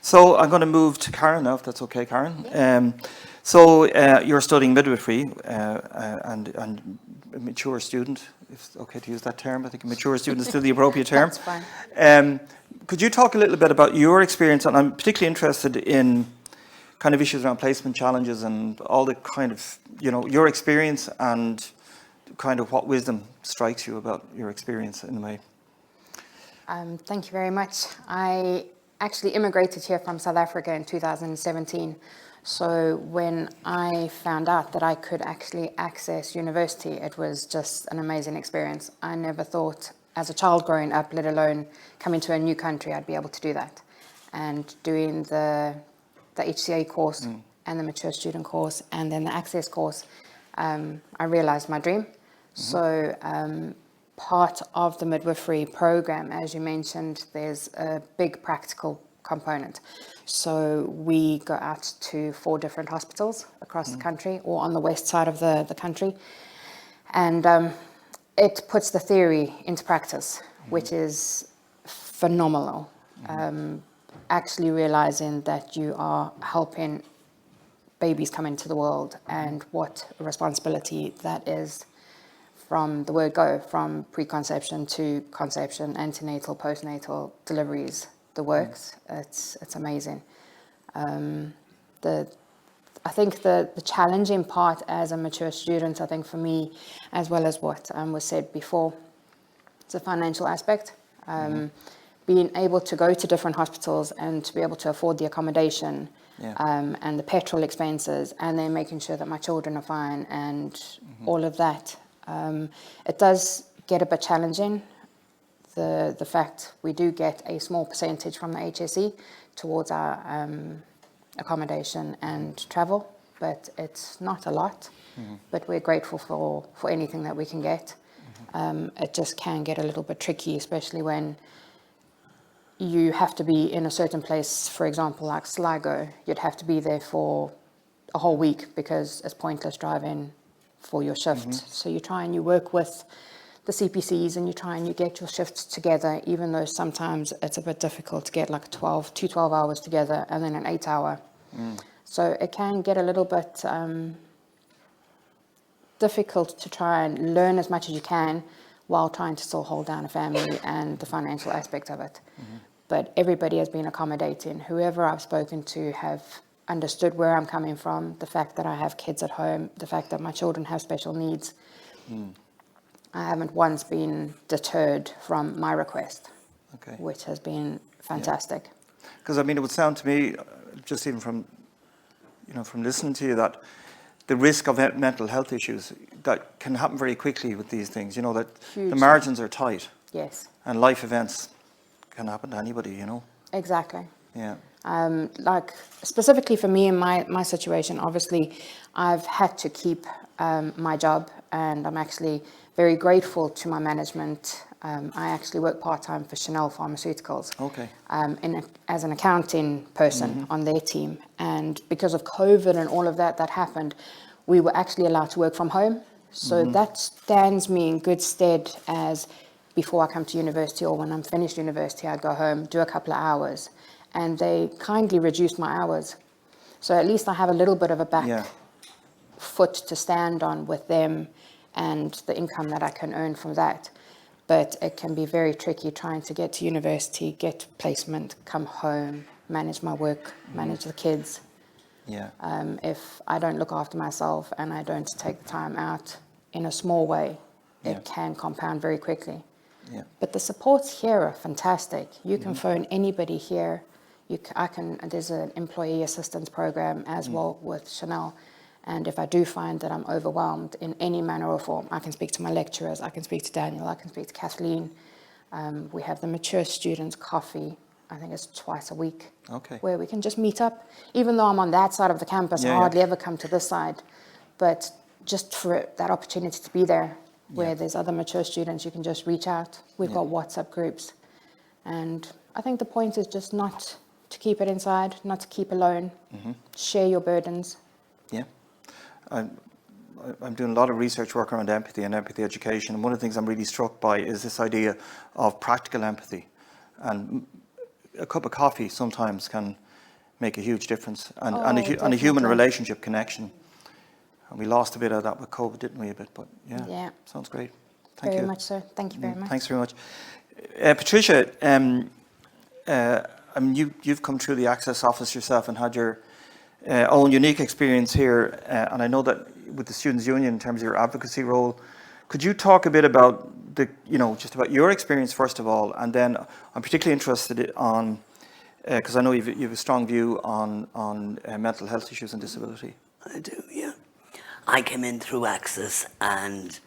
So I'm going to move to Karen now, if that's okay, Karen. So you're studying midwifery and a mature student, if it's okay to use that term. I think a mature student is still the appropriate term. That's fine. Could you talk a little bit about your experience? And I'm particularly interested in kind of issues around placement challenges and all the kind of, your experience and kind of what wisdom strikes you about your experience in a way. Thank you very much. I actually immigrated here from South Africa in 2017. So when I found out that I could actually access university, it was just an amazing experience. I never thought as a child growing up, let alone coming to a new country, I'd be able to do that. And doing the HCA course and the mature student course and then the access course, I realized my dream. So part of the midwifery program, as you mentioned, there's a big practical component. So we go out to 4 different hospitals across the country or on the west side of the country. And it puts the theory into practice, which is phenomenal. Actually realizing that you are helping babies come into the world and what a responsibility that is. From the word go, from preconception to conception, antenatal, postnatal deliveries, the works, it's amazing. I think the challenging part as a mature student, I think for me, as well as what was said before, it's a financial aspect. Being able to go to different hospitals and to be able to afford the accommodation and the petrol expenses, and then making sure that my children are fine and all of that. It does get a bit challenging, the fact we do get a small percentage from the HSE towards our accommodation and travel, but it's not a lot, but we're grateful for anything that we can get. It just can get a little bit tricky, especially when you have to be in a certain place, for example, like Sligo, you'd have to be there for a whole week because it's pointless driving for your shift. So you try and you work with the CPCs and you try and you get your shifts together, even though sometimes it's a bit difficult to get like 12 hours together and then an 8 hour. So it can get a little bit difficult to try and learn as much as you can while trying to still hold down a family and the financial aspect of it. But everybody has been accommodating. Whoever I've spoken to have understood where I'm coming from, the fact that I have kids at home, the fact that my children have special needs. I haven't once been deterred from my request, which has been fantastic. Because I mean, it would sound to me, just even from listening to you, that the risk of mental health issues that can happen very quickly with these things. That Hugely. The margins are tight. Yes. And life events can happen to anybody. Exactly. Yeah. Like specifically for me in my situation, obviously I've had to keep my job, and I'm actually very grateful to my management. I actually work part-time for Chanel Pharmaceuticals. Okay. As an accounting person on their team. And because of COVID and all of that happened, we were actually allowed to work from home. So that stands me in good stead as before I come to university or when I'm finished university, I go home, do a couple of hours. And they kindly reduced my hours. So at least I have a little bit of a back foot to stand on with them and the income that I can earn from that. But it can be very tricky trying to get to university, get placement, come home, manage my work, manage the kids. Yeah. If I don't look after myself and I don't take the time out in a small way, it can compound very quickly. Yeah. But the supports here are fantastic. You can phone anybody here. There's an employee assistance program as well with Chanel, And if I do find that I'm overwhelmed in any manner or form, I can speak to my lecturers, I can speak to Daniel, I can speak to Kathleen. We have the mature students coffee, I think it's twice a week, Okay. where we can just meet up. Even though I'm on that side of the campus, Yeah, I yeah. hardly ever come to this side. But just for that opportunity to be there, where there's other mature students, you can just reach out. We've got WhatsApp groups. And I think the point is just not to keep it inside, not to keep alone. Share your burdens. Yeah. I'm doing a lot of research work around empathy and empathy education. And one of the things I'm really struck by is this idea of practical empathy. And a cup of coffee sometimes can make a huge difference. And, and a human Definitely. relationship connection. And we lost a bit of that with COVID, didn't we, a bit? But yeah. Sounds great. Thank Very you. much so. Thank you very much. Thanks very much. Patricia, I mean, you've come through the Access Office yourself and had your own unique experience here. And I know that with the Students' Union, in terms of your advocacy role, could you talk a bit about just about your experience first of all, and then I'm particularly interested on, because I know you've a strong view on mental health issues and disability. I do, yeah. I came in through Access, and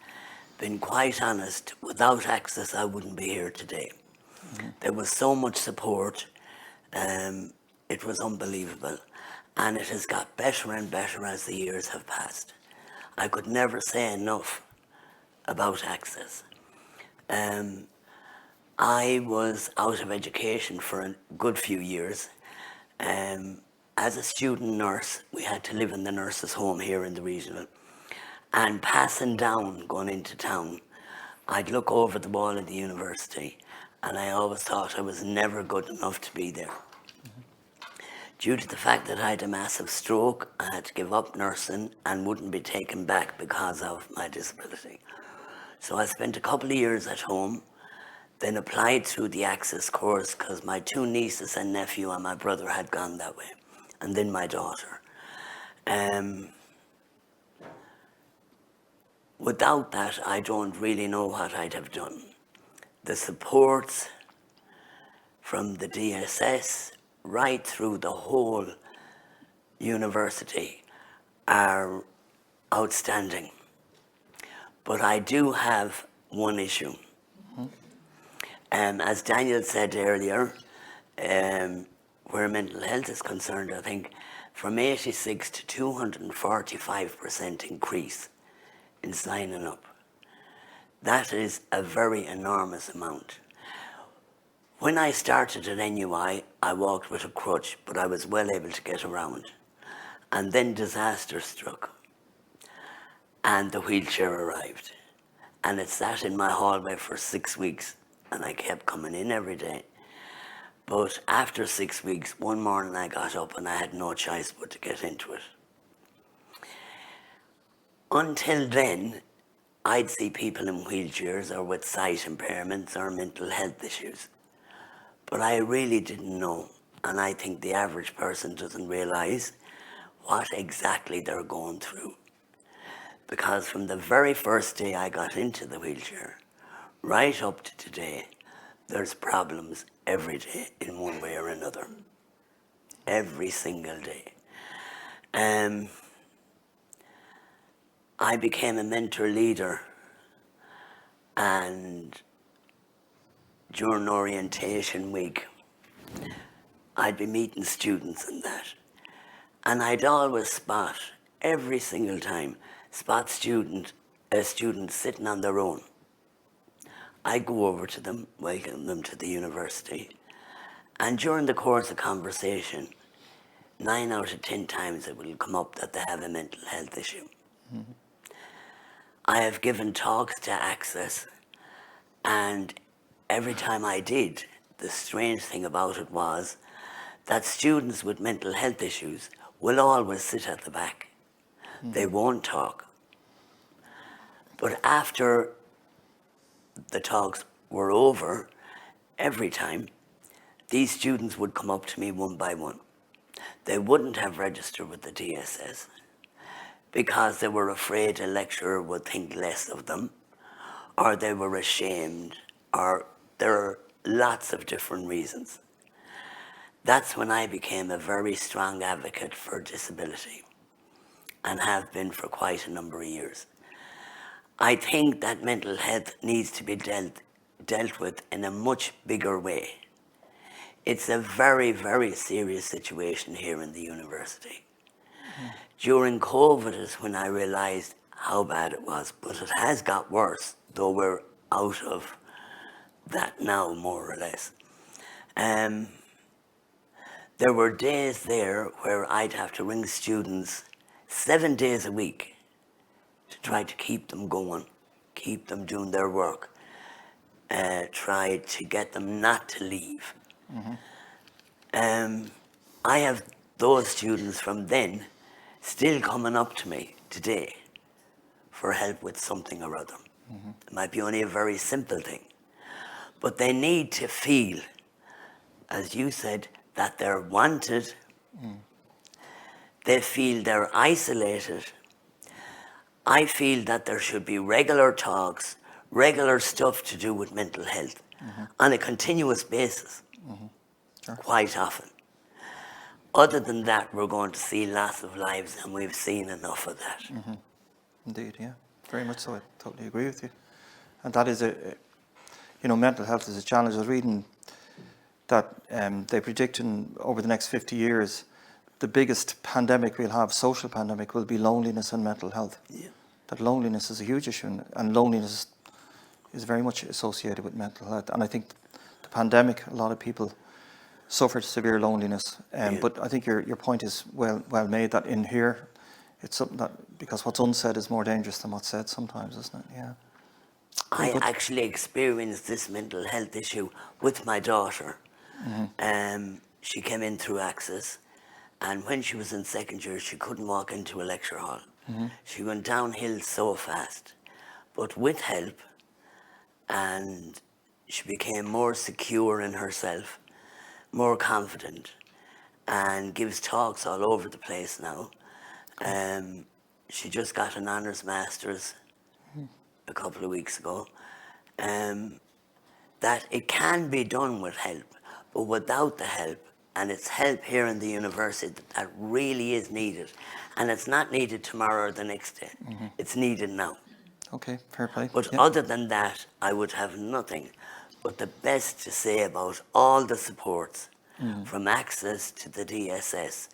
been quite honest, without Access I wouldn't be here today. There was so much support, it was unbelievable, and it has got better and better as the years have passed. I could never say enough about Access. I was out of education for a good few years. As a student nurse, we had to live in the nurses' home here in the regional. And passing down, going into town, I'd look over the wall of the university, and I always thought I was never good enough to be there. Due to the fact that I had a massive stroke, I had to give up nursing and wouldn't be taken back because of my disability. So I spent a couple of years at home, then applied through the Access course because my two nieces and nephew and my brother had gone that way, and then my daughter. Without that, I don't really know what I'd have done. The supports from the DSS right through the whole university are outstanding. But I do have one issue. As Daniel said earlier, where mental health is concerned, I think from 86 to 245% increase in signing up. That is a very enormous amount. When I started at NUI, I walked with a crutch, but I was well able to get around. And then disaster struck, and the wheelchair arrived. And it sat in my hallway for 6 weeks, and I kept coming in every day. But after 6 weeks, one morning I got up and I had no choice but to get into it. Until then, I'd see people in wheelchairs or with sight impairments or mental health issues. But I really didn't know, and I think the average person doesn't realise what exactly they're going through. Because from the very first day I got into the wheelchair, right up to today, there's problems every day in one way or another. Every single day. I became a mentor leader, and during orientation week, I'd be meeting students and that. And I'd always spot, every single time, a student sitting on their own. I'd go over to them, welcome them to the university. And during the course of conversation, 9 out of 10 times it will come up that they have a mental health issue. Mm-hmm. I have given talks to Access, and every time I did, the strange thing about it was that students with mental health issues will always sit at the back. Mm-hmm. They won't talk. But after the talks were over, every time, these students would come up to me one by one. They wouldn't have registered with the DSS because they were afraid a lecturer would think less of them, or they were ashamed, or there are lots of different reasons. That's when I became a very strong advocate for disability. and have been for quite a number of years. I think that mental health needs to be dealt with in a much bigger way. It's a very, very serious situation here in the university. During COVID is when I realised how bad it was, but it has got worse, though we're out of that now, more or less. There were days there where I'd have to ring students 7 days a week to try to keep them going, keep them doing their work, try to get them not to leave. I have those students from then still coming up to me today for help with something or other. It might be only a very simple thing, but they need to feel, as you said, that they're wanted. They feel they're isolated. I feel that there should be regular talks, regular stuff to do with mental health on a continuous basis, quite often. Other than that, we're going to see loss of lives, and we've seen enough of that. Indeed, yeah, very much so. I totally agree with you. And that is mental health is a challenge. I was reading that they predict over the next 50 years, the biggest pandemic we'll have, social pandemic, will be loneliness and mental health. Yeah. That loneliness is a huge issue, and loneliness is very much associated with mental health. And I think the pandemic, a lot of people suffered severe loneliness. But I think your point is well made, that in here, it's something that, because what's unsaid is more dangerous than what's said sometimes, isn't it? Yeah. I actually experienced this mental health issue with my daughter. She came in through Access, and when she was in second year, she couldn't walk into a lecture hall. She went downhill so fast, but with help, and she became more secure in herself, more confident, and gives talks all over the place now. She just got an honours master's a couple of weeks ago. That it can be done with help, but without the help, and it's help here in the university that really is needed, and it's not needed tomorrow or the next day. It's needed now. Okay, fair play. But Yeah. other than that, I would have nothing but the best to say about all the supports, from Access to the DSS,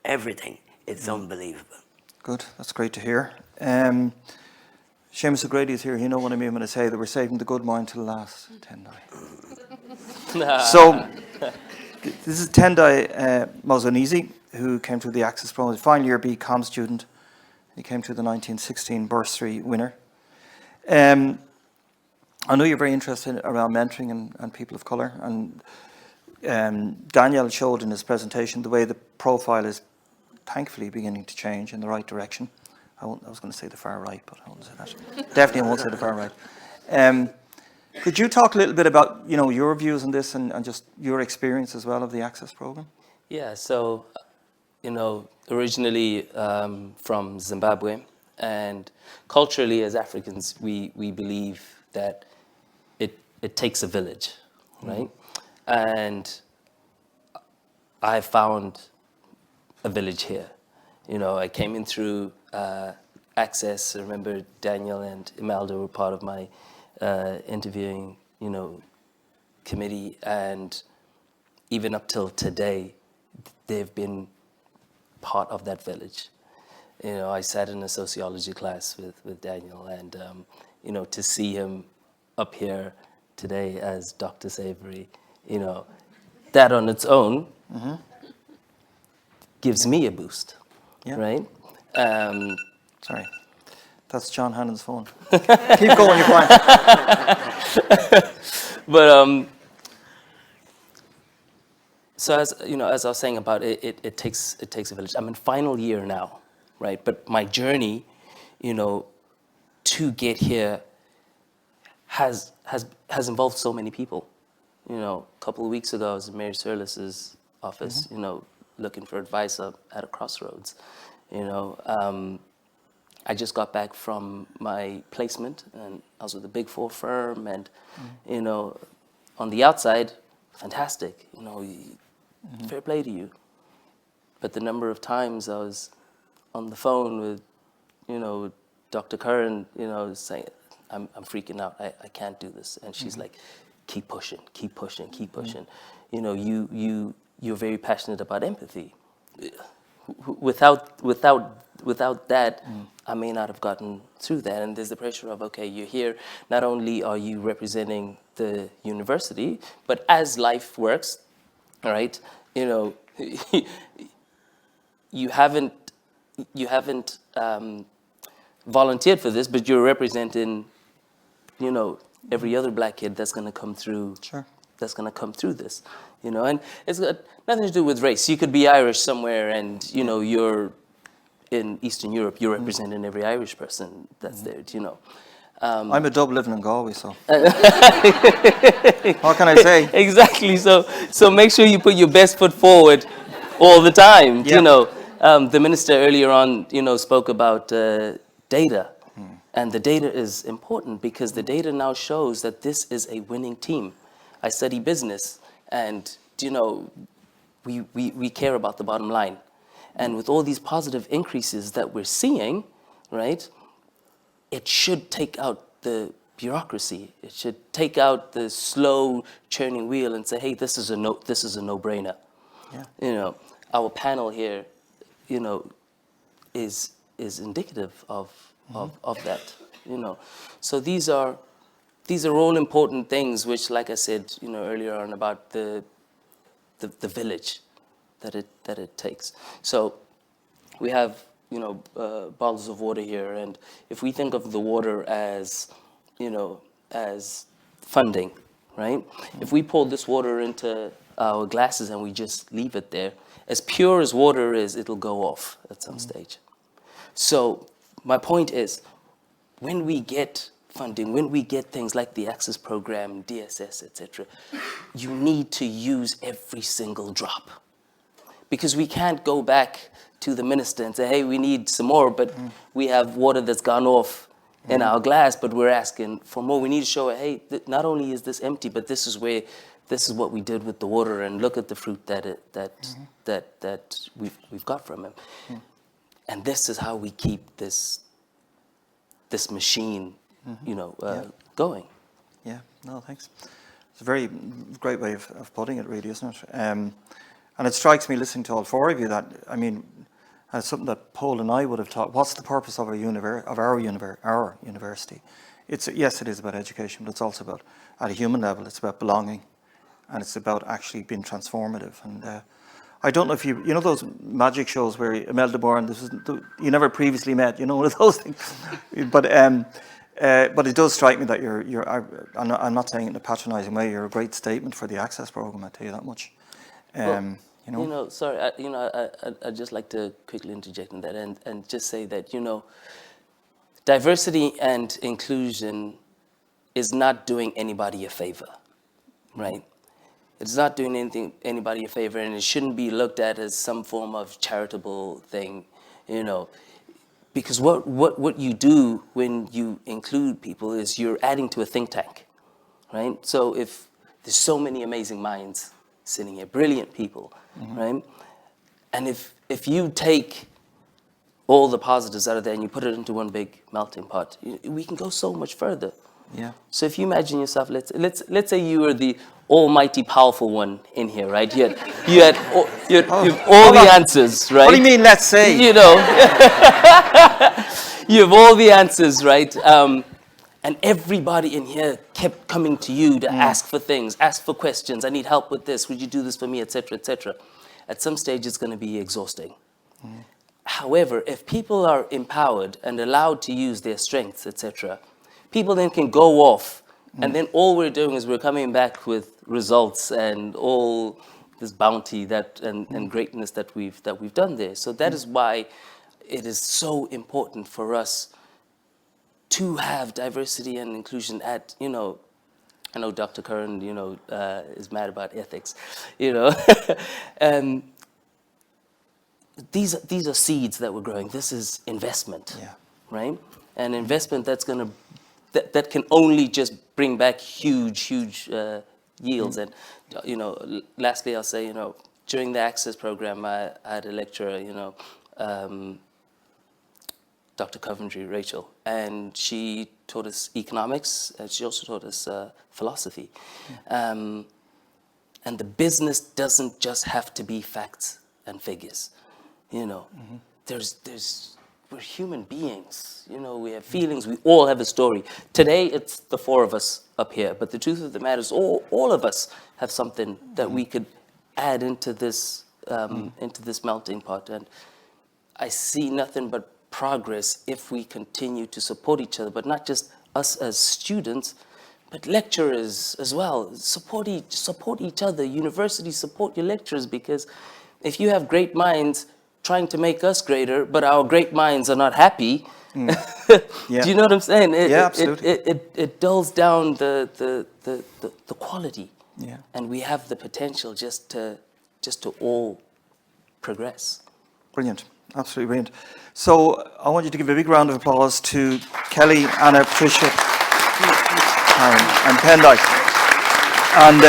everything. It's unbelievable. Good, that's great to hear. Seamus O'Grady is here. You know what I mean when I say that we're saving the good wine till the last Tendai. So, this is Tendai Mozanisi, who came through the Access program, final year BCom student. He came through the 1916 bursary winner. I know you're very interested around mentoring and people of colour, and Daniel showed in his presentation the way the profile is thankfully beginning to change in the right direction. I was going to say the far right, but I won't say that. Definitely I won't say the far right. Could you talk a little bit about your views on this and just your experience as well of the Access program? Yeah, so originally from Zimbabwe, and culturally as Africans, we believe that it takes a village, right? And I found a village here. I came in through Access. I remember Daniel and Imelda were part of my interviewing, committee, and even up till today, they've been part of that village. I sat in a sociology class with Daniel, and to see him up here today as Dr. Savory, that on its own gives me a boost, right? Sorry, that's John Hannon's phone. Keep going, you're fine. But so as I was saying about it takes a village. I'm in final year now, right? But my journey, to get here has involved so many people. A couple of weeks ago, I was in Mary Surlis's office, looking for advice at a crossroads. I just got back from my placement, and I was with a Big Four firm, and on the outside, fantastic. Fair play to you. But the number of times I was on the phone with, with Dr. Curran, saying, I'm freaking out. I can't do this. And she's like, keep pushing, keep pushing, keep pushing. You're very passionate about empathy. Without that, I may not have gotten through that. And there's the pressure of, okay, you're here. Not only are you representing the university, but as life works, all right, you haven't volunteered for this, but you're representing, every other black kid that's going to come through. Sure. That's going to come through this, and it's got nothing to do with race. You could be Irish somewhere, and you're in Eastern Europe. You're representing every Irish person that's there. I'm a dub living in Galway, so what can I say? Exactly. So make sure you put your best foot forward all the time. Yeah. The minister earlier on, spoke about data. And the data is important because the data now shows that this is a winning team. I study business, and we care about the bottom line. And with all these positive increases that we're seeing, right, it should take out the bureaucracy. It should take out the slow churning wheel and say, hey, this is a no-brainer. Yeah. Our panel here, is indicative of that, So these are all important things, which, like I said, earlier on about the village that it takes. So we have, bottles of water here, and if we think of the water as, as funding, right? If we pour this water into our glasses and we just leave it there, as pure as water is, it'll go off at some stage. So my point is, when we get funding, when we get things like the Access Program, DSS, etc., you need to use every single drop. Because we can't go back to the minister and say, hey, we need some more, but we have water that's gone off in our glass, but we're asking for more. We need to show, hey, not only is this empty, but this is what we did with the water, and look at the fruit that we've got from him. And this is how we keep this machine, going. Yeah, no, thanks. It's a very great way of putting it, really, isn't it? And it strikes me, listening to all four of you, that, as something that Paul and I would have taught, what's the purpose of our university? Yes, it is about education, but it's also about, at a human level, it's about belonging, and it's about actually being transformative. And I don't know if you know those magic shows where Imelda Moore, you never previously met, one of those things. But it does strike me that I'm not saying it in a patronising way, you're a great statement for the Access Programme, I tell you that much. Sorry, I'd just like to quickly interject in that and just say that, diversity and inclusion is not doing anybody a favor, right? It's not doing anybody a favor, and it shouldn't be looked at as some form of charitable thing, because what you do when you include people is you're adding to a think tank, right? So if there's so many amazing minds sitting here, brilliant people, right? And if you take all the positives out of there and you put it into one big melting pot, we can go so much further. Yeah. So if you imagine yourself, let's say you were the almighty powerful one in here, right? You have all the answers, right? What do you mean, let's say? You have all the answers, right? And everybody in here kept coming to you to ask for things, ask for questions. I need help with this. Would you do this for me, etc., etc. At some stage, it's going to be exhausting. However, if people are empowered and allowed to use their strengths, etc., people then can go off, and then all we're doing is we're coming back with results and all this bounty and greatness that we've done there. So that is why it is so important for us to have diversity and inclusion at, I know Dr. Curran, is mad about ethics, These are seeds that we're growing. This is investment, right? And investment that can only just bring back huge yields. And lastly, I'll say, during the Access Program, I had a lecturer, Dr. Coventry, Rachel, and she taught us economics, and she also taught us philosophy. And the business doesn't just have to be facts and figures, you know. We're human beings, you know, we have feelings, we all have a story. Today, it's the four of us up here, but the truth of the matter is all of us have something that we could add into this melting pot. And I see nothing but progress if we continue to support each other, but not just us as students, but lecturers as well. Support each other. Universities, support your lecturers, because if you have great minds trying to make us greater, but our great minds are not happy, Yeah. do you know what I'm saying? Absolutely. It dulls down the quality. Yeah. And we have the potential just to all progress. Brilliant. Absolutely brilliant. So I want you to give a big round of applause to Kelly, Anna, Patricia, and Tendai. And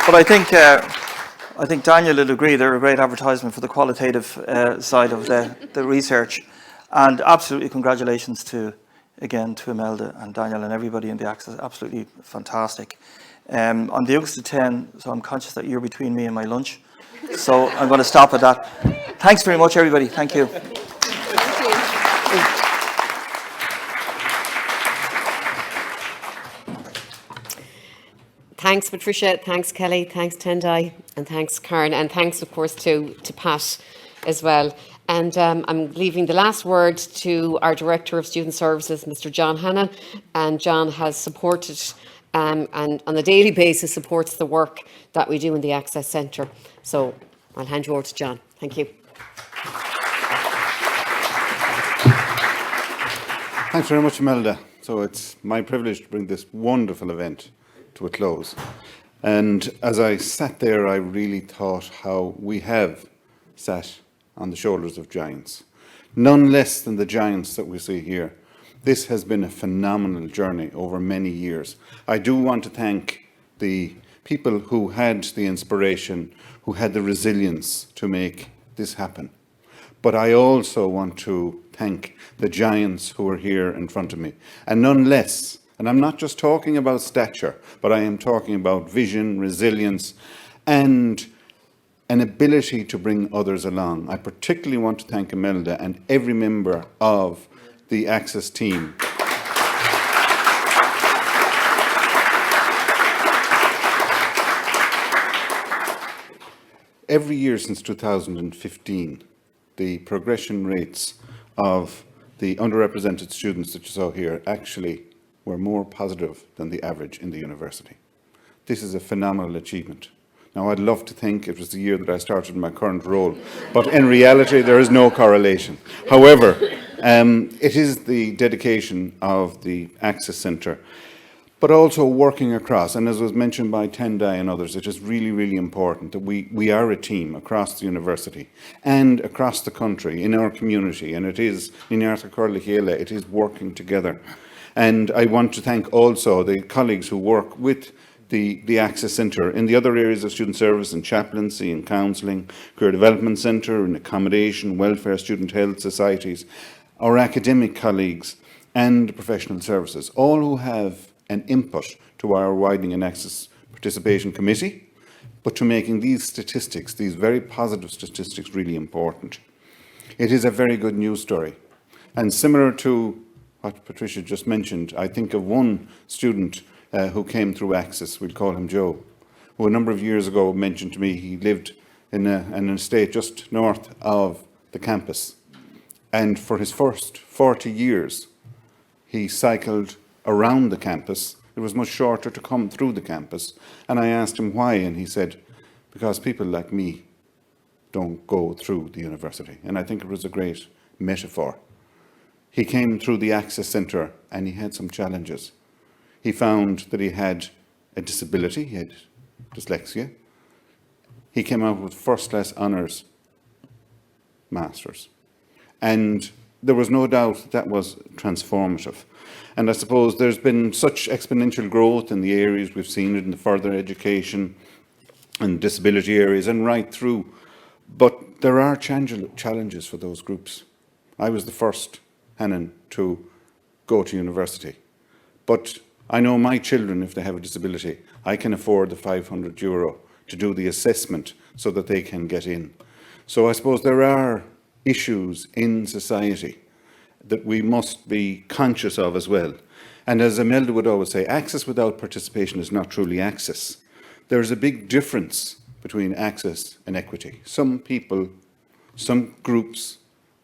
but I think Daniel will agree they're a great advertisement for the qualitative side of the research. And absolutely congratulations to Imelda and Daniel and everybody in the Access. Absolutely fantastic. I'm the youngest of 10, so I'm conscious that you're between me and my lunch. So I'm going to stop at that. Thanks very much, everybody. Thank you. Thanks, Patricia. Thanks, Kelly. Thanks, Tendai. And thanks, Karen. And thanks, of course, to Pat as well. And I'm leaving the last word to our Director of Student Services, Mr. John Hanna. And John has supported and on a daily basis supports the work that we do in the Access Centre. So I'll hand you over to John. Thank you. Thanks very much, Imelda. So it's my privilege to bring this wonderful event to a close. And as I sat there, I really thought how we have sat on the shoulders of giants, none less than the giants that we see here. This has been a phenomenal journey over many years. I do want to thank the people who had the inspiration, who had the resilience to make this happen. But I also want to thank the giants who are here in front of me, and none less. And I'm not just talking about stature, but I am talking about vision, resilience, and an ability to bring others along. I particularly want to thank Imelda and every member of the Access team. Every year since 2015, the progression rates of the underrepresented students that you saw here actually were more positive than the average in the university. This is a phenomenal achievement. Now, I'd love to think it was the year that I started my current role, but in reality, there is no correlation. However, it is the dedication of the Access Centre, but also working across, and as was mentioned by Tendai and others, it is really, really important that we are a team across the university and across the country, in our community, and it is, it is working together. And I want to thank also the colleagues who work with the Access Centre in the other areas of student service and chaplaincy and counselling, career development centre and accommodation, welfare, student health societies, our academic colleagues and professional services, all who have an input to our Widening and Access Participation Committee, but to making these statistics, these very positive statistics, really important. It is a very good news story. And similar to what Patricia just mentioned, I think of one student who came through Access, we'll call him Joe, who a number of years ago mentioned to me he lived in an estate just north of the campus. And for his first 40 years, he cycled around the campus. It was much shorter to come through the campus. And I asked him why, and he said, because people like me don't go through the university. And I think it was a great metaphor. He came through the Access Centre and he had some challenges. He found that he had a disability, he had dyslexia. He came out with first-class honours masters. And there was no doubt that was transformative. And I suppose there's been such exponential growth in the areas we've seen it in the further education and disability areas and right through. But there are challenges for those groups. I was the first Hannon to go to university. But I know my children, if they have a disability, I can afford the €500 to do the assessment so that they can get in. So I suppose there are issues in society that we must be conscious of as well. And as Imelda would always say, access without participation is not truly access. There is a big difference between access and equity. Some people, some groups,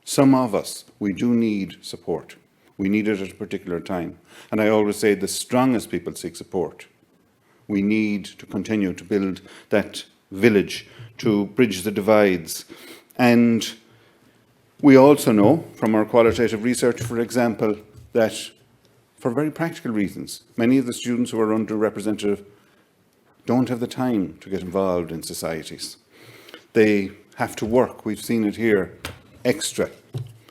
some of us, we do need support. We need it at a particular time. And I always say the strongest people seek support. We need to continue to build that village, to bridge the divides. And we also know from our qualitative research, for example, that for very practical reasons, many of the students who are underrepresented don't have the time to get involved in societies. They have to work, we've seen it here, extra.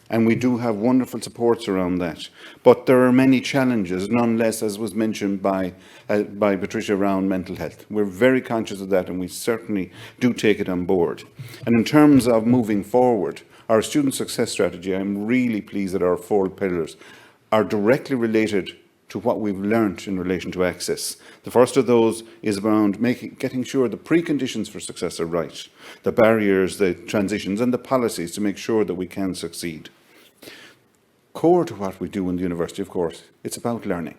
And we do have wonderful supports around that. But there are many challenges, none less, as was mentioned by Patricia, around mental health. We're very conscious of that, and we certainly do take it on board. And in terms of moving forward, our student success strategy, I'm really pleased that our 4 pillars are directly related to what we've learnt in relation to access. The first of those is around getting sure the preconditions for success are right, the barriers, the transitions, and the policies to make sure that we can succeed. Core to what we do in the university, of course, it's about learning.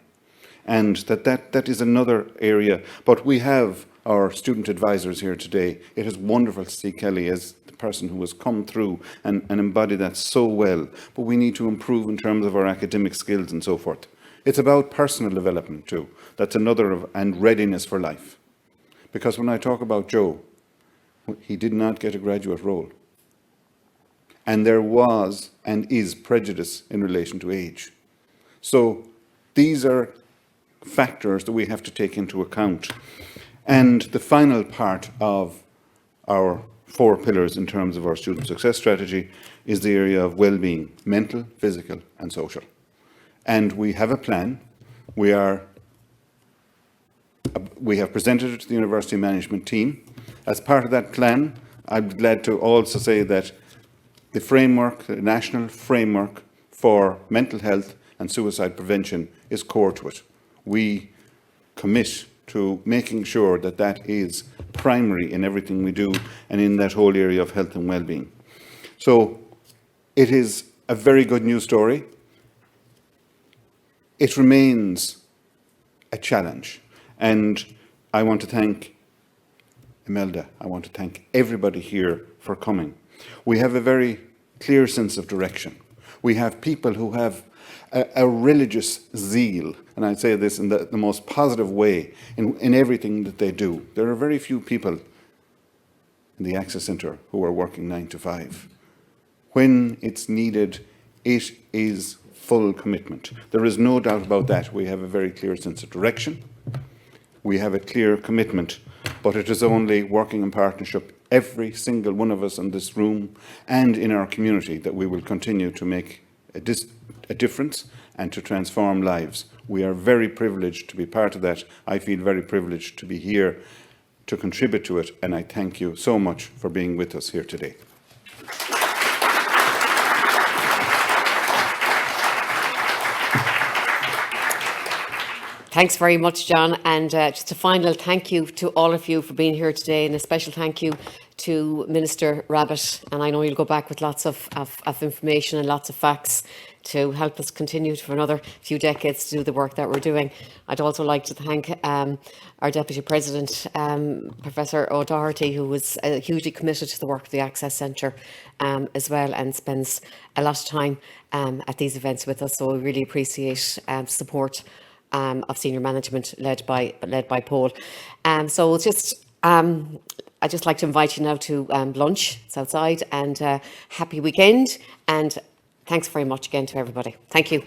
And that is another area. But we have our student advisors here today. It is wonderful to see Kelly as the person who has come through and embodied that so well. But we need to improve in terms of our academic skills and so forth. It's about personal development too. That's another and readiness for life. Because when I talk about Joe, he did not get a graduate role. And there was and is prejudice in relation to age. So these are factors that we have to take into account. And the final part of our 4 pillars in terms of our student success strategy is the area of well-being, mental, physical and social. And we have a plan. We have presented it to the university management team. As part of that plan, I'm glad to also say that the framework, the national framework for mental health and suicide prevention is core to it. We commit to making sure that that is primary in everything we do and in that whole area of health and well-being. So it is a very good news story. It remains a challenge. And I want to thank Imelda. I want to thank everybody here for coming. We have a very clear sense of direction. We have people who have a religious zeal, and I say this in the most positive way, in everything that they do. There are very few people in the Access Centre who are working 9 to 5. When it's needed, it is full commitment. There is no doubt about that. We have a very clear sense of direction. We have a clear commitment, but it is only working in partnership, every single one of us in this room and in our community, that we will continue to make a difference and to transform lives. We are very privileged to be part of that. I feel very privileged to be here to contribute to it, and I thank you so much for being with us here today. Thanks very much, John. And just a final thank you to all of you for being here today, and a special thank you to Minister Rabbitte. And I know you'll go back with lots of information and lots of facts to help us continue for another few decades to do the work that we're doing. I'd also like to thank our Deputy President, Professor O'Doherty, who was hugely committed to the work of the Access Centre as well, and spends a lot of time at these events with us. So we really appreciate support of senior management led by Paul. So it's just I'd just like to invite you now to lunch. It's outside, and happy weekend, and thanks very much again to everybody. Thank you.